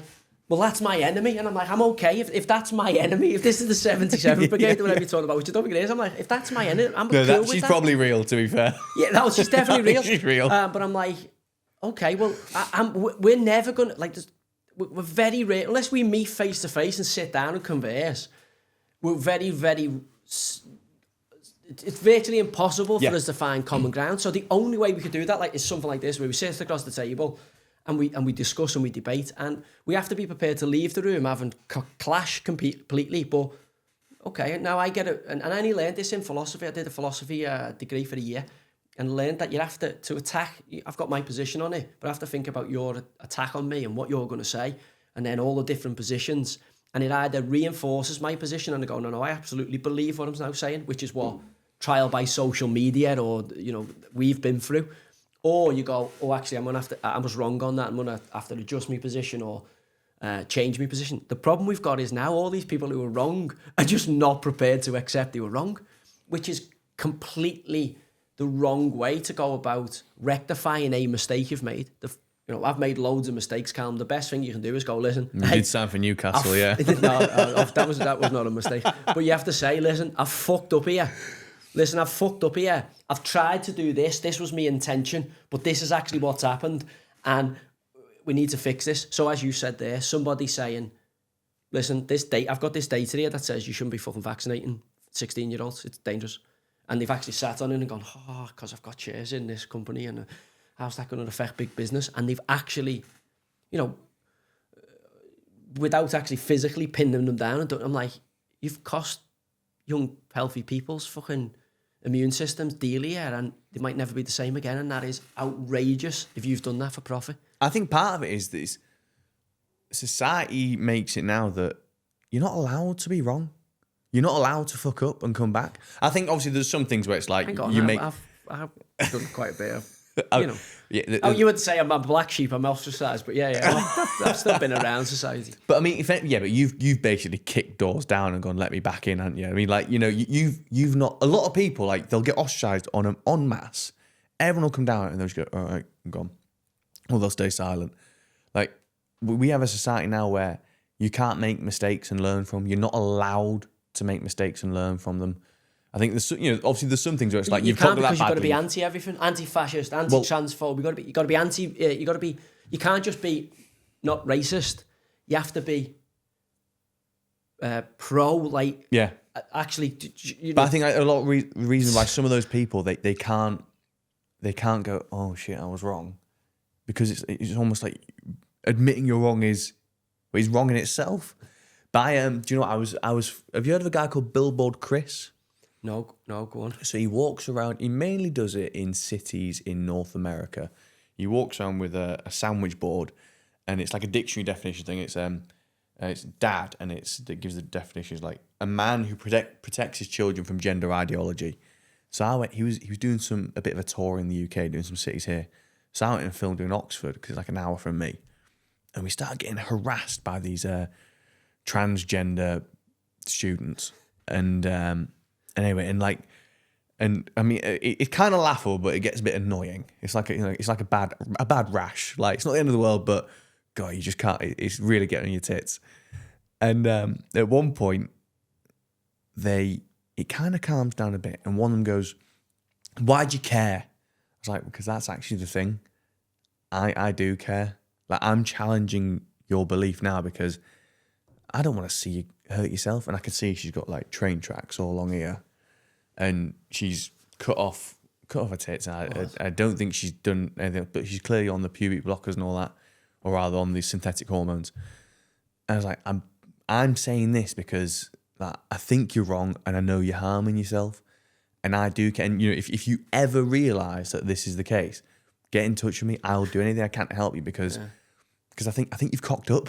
well, that's my enemy. And I'm like, I'm okay if that's my enemy. If this is the 77th Brigade or whatever you're talking about, which I don't think it is, I'm like, if that's my enemy, I'm cool with that. She's probably real, to be fair. Yeah, no, she's definitely real. She's real. But I'm like, okay, well, we're never going to, like, we're very rare, unless we meet face to face and sit down and converse, we're very, very, it's virtually impossible for us to find common ground. So the only way we could do that, like, is something like this, where we sit across the table and we discuss and we debate, and we have to be prepared to leave the room having clash completely. But okay, now I get it, and I only learned this in philosophy. I did a philosophy degree for a year, and learned that you have to attack. I've got my position on it, but I have to think about your attack on me and what you're going to say, and then all the different positions. And it either reinforces my position and I go, no, I absolutely believe what I'm now saying, which is what trial by social media or, we've been through. Or you go, oh, actually, I was wrong on that. I'm going to have to adjust my position or change my position. The problem we've got is now all these people who are wrong are just not prepared to accept they were wrong, which is completely the wrong way to go about rectifying a mistake you've made. I've made loads of mistakes, Callum. The best thing you can do is go, listen. You did sign for Newcastle, yeah. No, that was not a mistake. But you have to say, listen, I've fucked up here. Listen, I've fucked up here. I've tried to do this. This was my intention, but this is actually what's happened, and we need to fix this. So as you said there, somebody saying, listen, I've got this data here that says you shouldn't be fucking vaccinating 16-year-olds. It's dangerous. And they've actually sat on it and gone, because I've got shares in this company, and how's that going to affect big business? And they've actually, without actually physically pinning them down, I'm like, you've cost young, healthy people's fucking immune systems dearly here, and they might never be the same again, and that is outrageous if you've done that for profit. I think part of it is this society makes it now that you're not allowed to be wrong. You're not allowed to fuck up and come back. I think obviously there's some things where it's like I've done quite a bit of, Yeah, you would say I'm a black sheep, I'm ostracised, but I've still been around society. But I mean, but you've basically kicked doors down and gone, let me back in, haven't you? I mean, like, you've not, a lot of people, like, they'll get ostracised on them en masse. Everyone will come down and they'll just go, all right, I'm gone. Or they'll stay silent. Like, we have a society now where you can't make mistakes and learn from them. You're not allowed to make mistakes and learn from them. I think there's, obviously there's some things where it's like you can't, because you've got to be anti-everything, anti-fascist, anti-transphobe. You got to be you can't just be not racist. You have to be pro, like, actually. But I think a lot of reason why some of those people they can't go, oh shit, I was wrong, because it's almost like admitting you're wrong is wrong in itself. But do you know what I was? Have you heard of a guy called Billboard Chris? No, go on. So he walks around, he mainly does it in cities in North America. He walks around with a sandwich board, and it's like a dictionary definition thing. It's dad, and it gives the definitions like a man who protects his children from gender ideology. So he was doing a bit of a tour in the UK, doing some cities here. So I went and filmed in Oxford, because it's like an hour from me. And we started getting harassed by these transgender students. And anyway, and I mean, it's kind of laughable, but it gets a bit annoying. It's like it's like a bad rash. Like, it's not the end of the world, but God, you just can't. It's really getting on your tits. And at one point, it kind of calms down a bit, and one of them goes, "Why'd you care?" I was like, "Because that's actually the thing. I do care. Like, I'm challenging your belief now because I don't want to see you hurt yourself." And I can see she's got like train tracks all along here, and she's cut off her tits. And I don't think she's done anything, but she's clearly on the pubic blockers and all that, or rather on these synthetic hormones. And I was like, I'm saying this because that I think you're wrong, and I know you're harming yourself, and I do care. And if you ever realise that this is the case, get in touch with me. I'll do anything I can to help you because I think you've cocked up.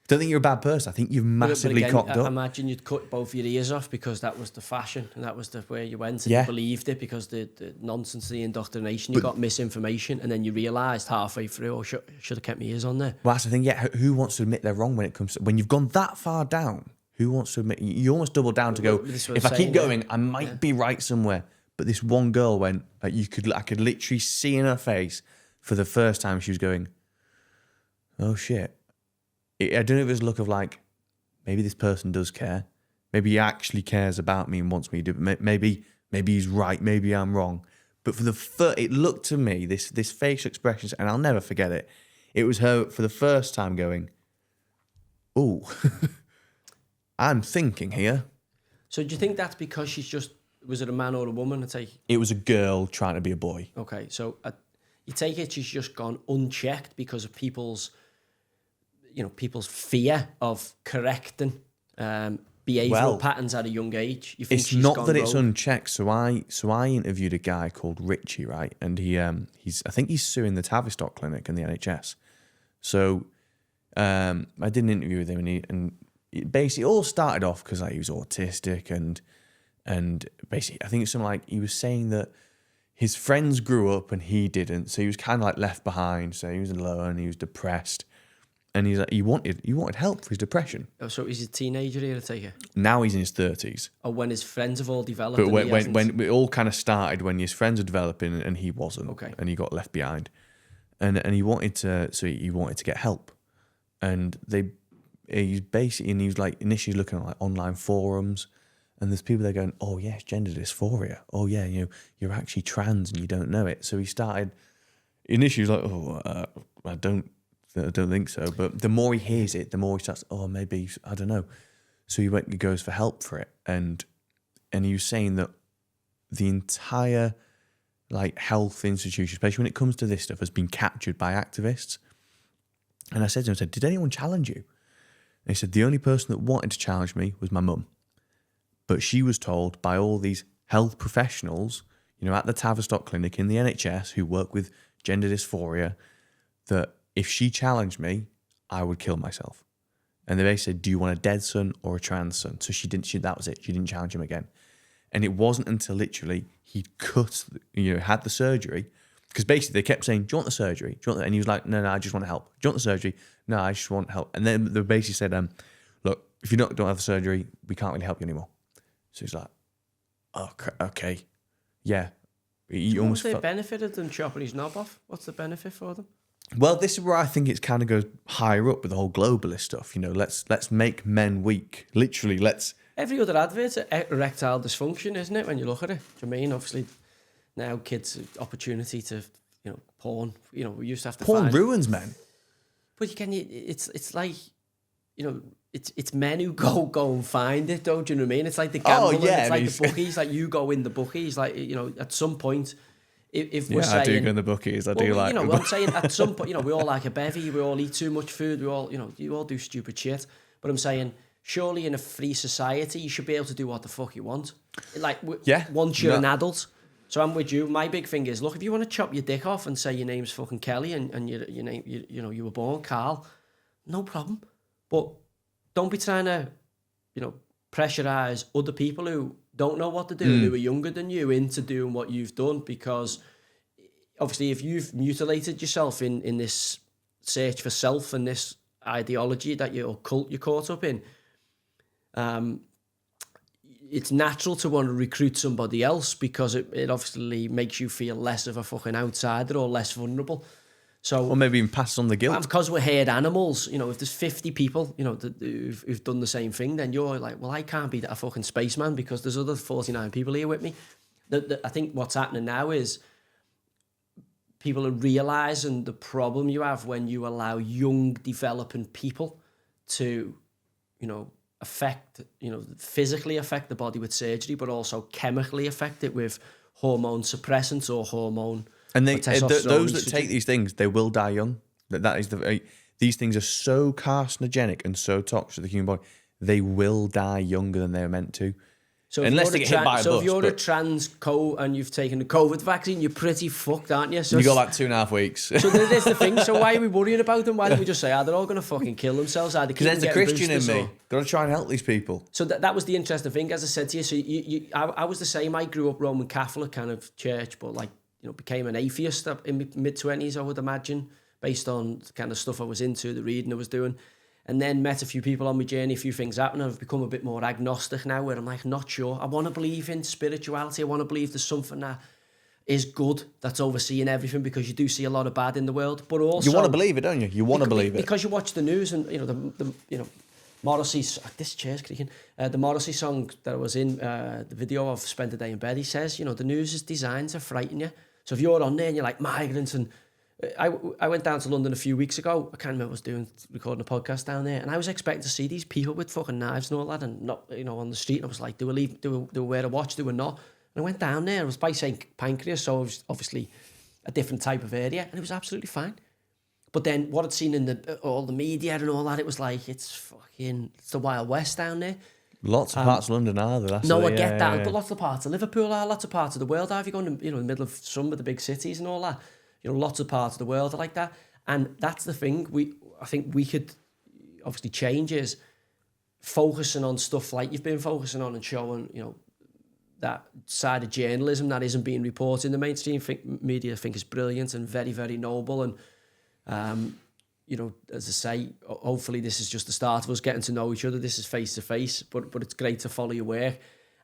Don't think you're a bad person. I think you've massively cocked up. I imagine you'd cut both your ears off because that was the fashion and that was the way you went and you believed it because the nonsense, the indoctrination, you got misinformation and then you realised halfway through, should have kept my ears on there. Well, that's the thing. Yeah, who wants to admit they're wrong when it comes to, when you've gone that far down? Who wants to admit? You almost double down to go, if I keep going, I might be right somewhere. But this one girl went, I could literally see in her face for the first time she was going, oh shit. I don't know if it was a look of like, maybe this person does care. Maybe he actually cares about me and wants me to do it. Maybe he's right. Maybe I'm wrong. But it looked to me, this facial expression, and I'll never forget it. It was her for the first time going, ooh, I'm thinking here. So do you think that's because was it a man or a woman? It was a girl trying to be a boy. Okay, so you take it she's just gone unchecked because of people's fear of correcting behavioural patterns at a young age. You think it's not that it's unchecked. So I interviewed a guy called Richie, right? And I think he's suing the Tavistock Clinic and the NHS. So I did an interview with him, and it basically all started off because he was autistic and basically I think it's something like he was saying that his friends grew up and he didn't, so he was kind of like left behind. So he was alone, he was depressed. And he's like, he wanted help for his depression. Oh, so he's a teenager here, I take it? Now he's in his 30s. Oh, when his friends have all developed. But when it all kind of started, when his friends were developing and he wasn't, okay, and he got left behind, and he wanted to get help, and he was like initially looking at like online forums, and there's people there going, oh yes, gender dysphoria, oh yeah, you're actually trans and you don't know it. So he started initially he was like, I don't think so. But the more he hears it, the more he starts, maybe, I don't know. So he goes for help for it. And he was saying that the entire like health institution, especially when it comes to this stuff, has been captured by activists. And I said to him, did anyone challenge you? And he said, the only person that wanted to challenge me was my mum. But she was told by all these health professionals, at the Tavistock Clinic in the NHS who work with gender dysphoria, that if she challenged me, I would kill myself. And they basically said, do you want a dead son or a trans son? So that was it. She didn't challenge him again. And it wasn't until literally he had the surgery, because basically they kept saying, do you want the surgery? And he was like, no, I just want to help. Do you want the surgery? No, I just want help. And then they basically said, look, if you don't have the surgery, we can't really help you anymore. So he's like, okay, yeah. What's the benefit of them chopping his knob off? What's the benefit for them? Well, this is where I think it kind of goes higher up with the whole globalist stuff. Let's make men weak. Literally, Every other advert's erectile dysfunction, isn't it? When you look at it, do you mean? Obviously, now kids' opportunity to, porn. We used to have to. Porn ruins men. But it's like, it's men who go and find it, don't you know what I mean? It's like the gambling. It's like the bookies. Like you go in the bookies. Like at some point. If we're saying, I do go in the bookies. I do like them. I'm saying at some point, we all like a bevy, we all eat too much food, we all, you all do stupid shit. But I'm saying, surely in a free society, you should be able to do what the fuck you want. Like, once you're an adult. So I'm with you. My big thing is, look, if you want to chop your dick off and say your name's fucking Kelly and your name, you were born Carl, no problem. But don't be trying to, pressurise other people who don't know what to do, who are younger than you, into doing what you've done, because obviously if you've mutilated yourself in this search for self and this ideology that you're caught up in, it's natural to want to recruit somebody else because it obviously makes you feel less of a fucking outsider or less vulnerable. So, Or maybe even pass on the guilt. because we're herd animals, you know, if there's 50 people, you know, who've done the same thing, then you're like, well, I can't be a fucking spaceman because there's other 49 people here with me. I think what's happening now is people are realising the problem you have when you allow young, developing people to, you know, physically affect the body with surgery, but also chemically affect it with hormone suppressants or hormone. And or those that estrogen. take these things, they will die young. That is these things are so carcinogenic and so toxic to the human body. They will die younger than they're meant to. So unless they get hit by a bus. if you're a trans and you've taken the COVID vaccine, you're pretty fucked, aren't you? So you got like 2.5 weeks. So there's the thing. So why are we worrying about them? Why don't we just say, they're all going to fucking kill themselves? Because there's a Christian in me. Got to try and help these people. So that was the interesting thing, as I said to you. So I was the same. I grew up Roman Catholic kind of church, but like, you know, became an atheist in my mid-20s, I would imagine, based on the kind of stuff I was into, the reading I was doing. And then met a few people on my journey, a few things happened. I've become a bit more agnostic now, where I'm like, not sure. I want to believe in spirituality. I want to believe there's something that is good, that's overseeing everything, because you do see a lot of bad in the world. But also, you want to believe it, don't you? You want to believe it because you watch the news, and you know the Morrissey's this chair's creaking. The Morrissey song that I was in, the video of "Spend a Day in Bed." He says, you know, the news is designed to frighten you. So if you're on there and you're like migrants and I went down to London a few weeks ago. I can't remember what I was recording a podcast down there, and I was expecting to see these people with fucking knives and all that, and not, you know, on the street. And I was like, do we wear a watch? Do we not? And I went down there. It was by St Pancras, so it was obviously a different type of area, and it was absolutely fine. But then what I'd seen in all the media and all that, it was like it's the Wild West down there. Lots of parts of London are there. I get that, but lots of parts of Liverpool are, lots of parts of the world are. If you go in the middle of some of the big cities and all that, you know, lots of parts of the world are like that. And that's the thing I think we could obviously change, is focusing on stuff like you've been focusing on, and showing, you know, that side of journalism that isn't being reported in the mainstream media. I think is brilliant and very, very noble. And, you know, as I say, hopefully this is just the start of us getting to know each other. This is face to face, but it's great to follow your work.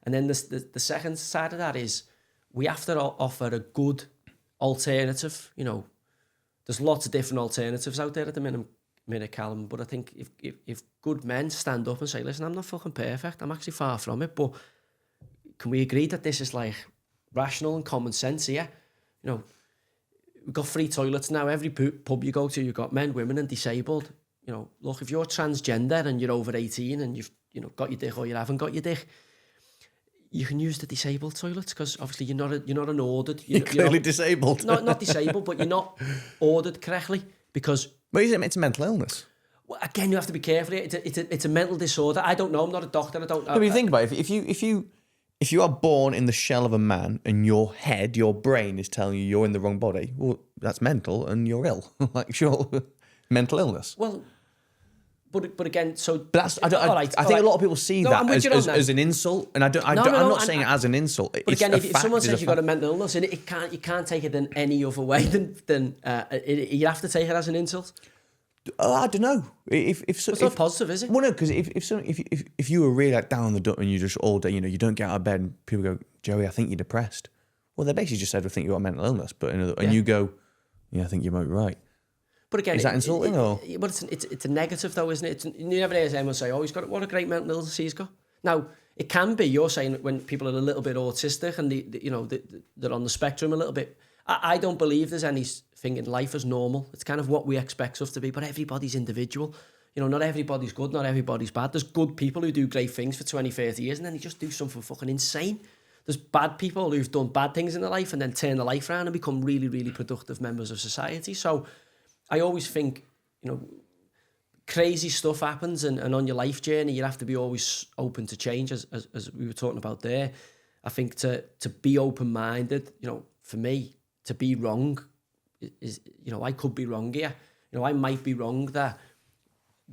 And then the second side of that is we have to offer a good alternative. You know, there's lots of different alternatives out there at the minute, Callum. But I think if good men stand up and say, listen, I'm not fucking perfect, I'm actually far from it, but can we agree that this is like rational and common sense here? You know, we've got free toilets now. Every pub you go to, you've got men, women and disabled. You know, look, if you're transgender and you're over 18 and you've, you know, got your dick or you haven't got your dick, you can use the disabled toilets, because obviously you're not an ordered. You're clearly disabled. Not disabled, but you're not ordered correctly, because. But it's a mental illness. Well, again, you have to be careful. It's a mental disorder. I don't know. I'm not a doctor. I don't know. No, but you think about it. If you are born in the shell of a man and your head, your brain is telling you you're in the wrong body, well, that's mental and you're ill. Like, sure, mental illness. Well. But again, so but that's I think a lot of people see that as an insult, and I'm not saying it as an insult. But again, if someone says you've got a mental illness, and you can't take it in any other way than you have to take it as an insult. Oh, I don't know. It's not positive, is it? Well, no, because if you were really like down the dump and you just all day, you know, you don't get out of bed, and people go, Joey, I think you're depressed. Well, they basically just said, I think you've got a mental illness, but and you go, yeah, I think you might be right. But again, is that insulting or? Well, it's a negative though, isn't it? You never hear anyone say, "Oh, he's got what a great mental illness he's got." Now, it can be. You're saying when people are a little bit autistic and they're on the spectrum a little bit. I don't believe there's anything in life as normal. It's kind of what we expect stuff to be, but everybody's individual. You know, not everybody's good, not everybody's bad. There's good people who do great things for 20, 30 years and then they just do something fucking insane. There's bad people who've done bad things in their life and then turn their life around and become really, really productive members of society. So I always think, you know, crazy stuff happens and on your life journey, you have to be always open to change, as we were talking about there. I think to be open-minded, you know, for me, to be wrong is, you know, I could be wrong here. You know, I might be wrong that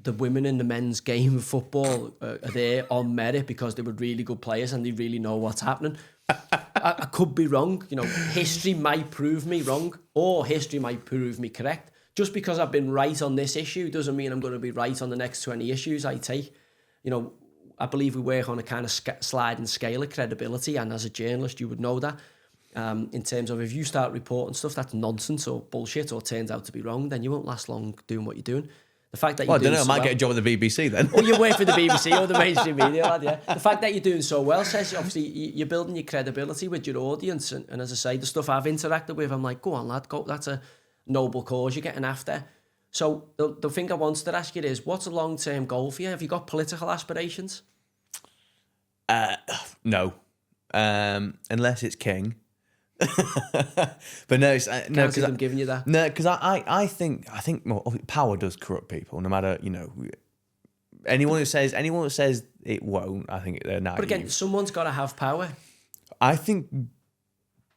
the women in the men's game of football are there on merit because they were really good players and they really know what's happening. I could be wrong. You know, history might prove me wrong or history might prove me correct. Just because I've been right on this issue doesn't mean I'm going to be right on the next 20 issues I take. You know, I believe we work on a kind of sliding scale of credibility, and as a journalist, you would know that. In terms of if you start reporting stuff that's nonsense or bullshit or turns out to be wrong, then you won't last long doing what you're doing. The fact that Well, you're I don't know. I doing might get a job at the BBC then. or you work for the BBC or the mainstream media, lad, yeah. The fact that you're doing so well says obviously you're building your credibility with your audience. And as I say, the stuff I've interacted with, I'm like, go on, lad, go. That's a noble cause you're getting after. So the thing I wanted to ask you is, what's a long-term goal for you? Have you got political aspirations? No, unless it's king. But no, it's, no, Can't see because them giving you that. no, because I think well, power does corrupt people. No matter anyone who says it won't, I think they're naive. But again, someone's got to have power. I think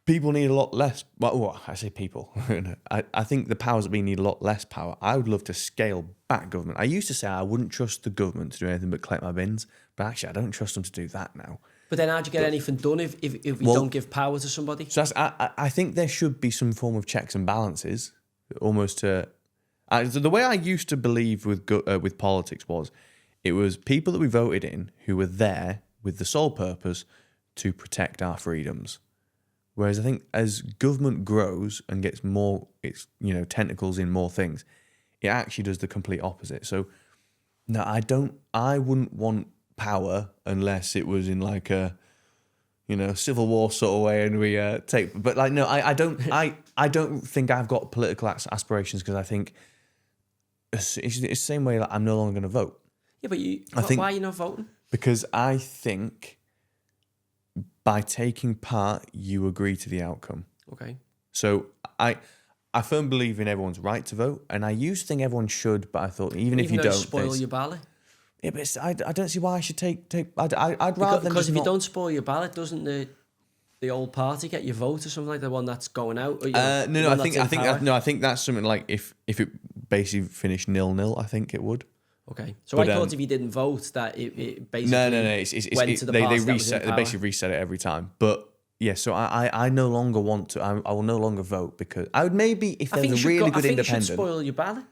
people need a lot less. Well, I say people. I think the powers that be need a lot less power. I would love to scale back government. I used to say I wouldn't trust the government to do anything but collect my bins, but actually I don't trust them to do that now. But then how'd you get anything done if we don't give power to somebody? So I think there should be some form of checks and balances, almost to. So the way I used to believe with politics was, it was people that we voted in who were there with the sole purpose to protect our freedoms. Whereas I think as government grows and gets more, tentacles in more things, it actually does the complete opposite. So no, I wouldn't want power unless it was in like a, Civil War sort of way, and we take. But like, no, I don't. I don't think I've got political aspirations, because I think it's the same way. Like, I'm no longer going to vote. Yeah, but why are you not voting? Because I think by taking part, you agree to the outcome. Okay. So I firmly believe in everyone's right to vote, and I used to think everyone should, but I thought even if you though don't, spoil your ballot. Yeah, but I don't see why I should take. I'd rather because if you don't spoil your ballot, doesn't the old party get your vote or something like the one that's going out? Or, no. I think that's something like if it basically finished 0-0, I think it would. Okay, so I thought if you didn't vote, that it basically they reset. They basically reset it every time. But yeah, so I no longer want to. I will no longer vote, because I would maybe if there's a really good independent. You should spoil your ballot.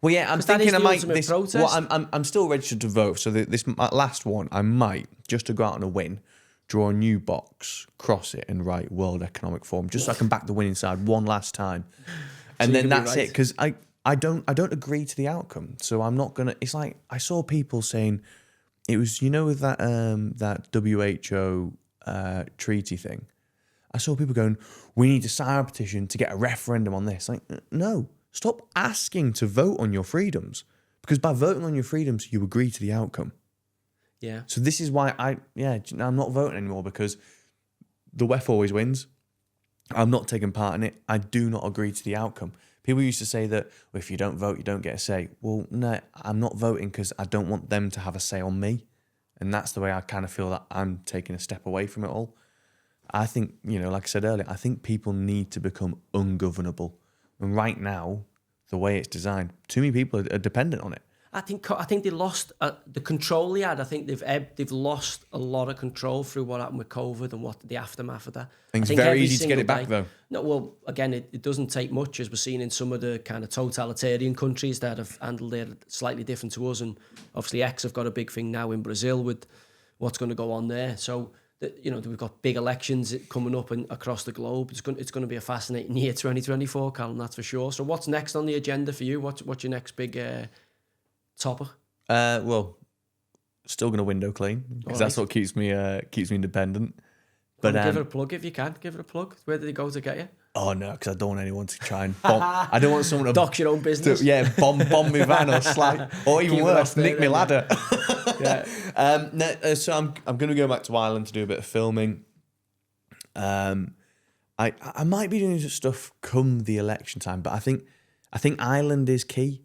Well, yeah, I'm thinking I might. Protest. I'm still registered to vote. So this last one, I might, just to go out on a win, draw a new box, cross it, and write World Economic Forum, just so I can back the winning side one last time, and then that's it. Because I don't agree to the outcome, so I'm not gonna. It's like I saw people saying it was with that WHO treaty thing. I saw people going, we need to sign a petition to get a referendum on this. Like, no. Stop asking to vote on your freedoms, because by voting on your freedoms, you agree to the outcome. Yeah. So this is why I'm not voting anymore, because the WEF always wins. I'm not taking part in it. I do not agree to the outcome. People used to say that, well, if you don't vote, you don't get a say. Well, no, I'm not voting because I don't want them to have a say on me. And that's the way I kind of feel that I'm taking a step away from it all. I think, like I said earlier, I think people need to become ungovernable. And right now, the way it's designed, too many people are dependent on it. I think they lost the control they had. I think they've lost a lot of control through what happened with COVID and what the aftermath of that. I think it's very easy to get it back, though. No, well, again, it doesn't take much, as we're seeing in some of the kind of totalitarian countries that have handled it slightly different to us. And obviously, X have got a big thing now in Brazil with what's going to go on there. So, we've got big elections coming up and across the globe. It's going to be a fascinating year, 2024, Callum, that's for sure. So what's next on the agenda for you? What's your next big topic? Well, still going to window clean, because that's what keeps me independent. But give it a plug if you can. Give it a plug. Where did they go to get you? Oh no, because I don't want anyone to try and bomb. I don't want someone to dox your own business. Bomb me van or slide, or even worse, nick me ladder. Yeah. So I'm going to go back to Ireland to do a bit of filming. I might be doing stuff come the election time, but I think Ireland is key.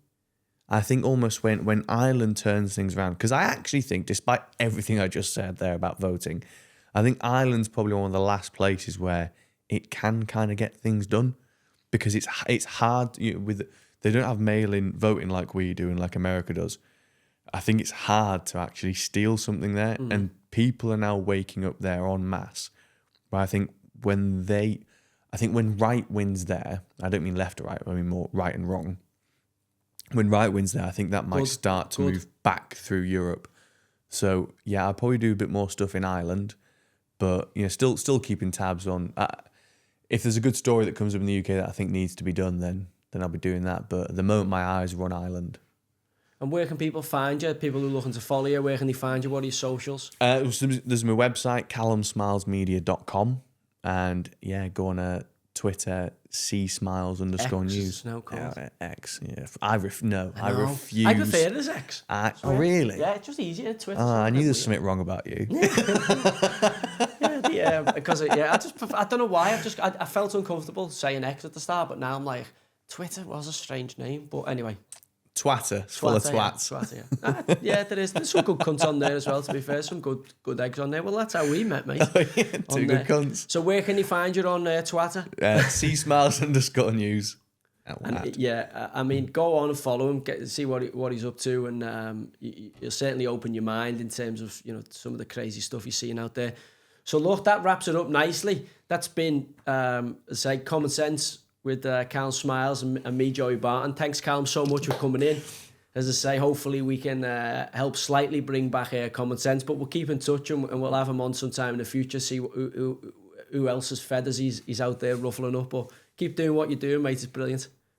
I think almost when Ireland turns things around, because I actually think, despite everything I just said there about voting, I think Ireland's probably one of the last places where it can kind of get things done, because it's hard they don't have mail-in voting like we do and like America does. I think it's hard to actually steal something there, and people are now waking up there en masse. But I think when right wins there, I don't mean left or right, I mean more right and wrong. When right wins there, I think that might start to move back through Europe. So yeah, I'll probably do a bit more stuff in Ireland, but still keeping tabs on. if there's a good story that comes up in the UK that I think needs to be done, then I'll be doing that. But at the moment, my eyes are on Ireland. And where can people find you? People who are looking to follow you, where can they find you? What are your socials? There's my website, callumsmilesmedia.com. And yeah, go on Twitter, csmiles_news. No called. Yeah, X. Yeah, I refuse. I refuse. I prefer it as X. Oh, really? Yeah, it's just easier than Twitter. Oh, I knew there was something wrong about you. Yeah, because I don't know why. I felt uncomfortable saying X at the start, but now I'm like, Twitter was a strange name. But anyway. Twatter. It's full of twats. Yeah, there is. There's some good cunts on there as well, to be fair. Some good eggs on there. Well, that's how we met, mate. Oh, yeah, two good cunts. So where can you find you on Twitter? csmiles_news. And yeah, I mean, go on and follow him, see what he's up to, and you'll certainly open your mind in terms of some of the crazy stuff you're seeing out there. So look, that wraps it up nicely. That's been, say, Common Sense with Callum Smiles and me, Joey Barton. Thanks, Callum, so much for coming in. As I say, hopefully we can help slightly bring back Common Sense, but we'll keep in touch and we'll have him on sometime in the future, see who else's feathers he's out there ruffling up. But keep doing what you're doing, mate. It's brilliant.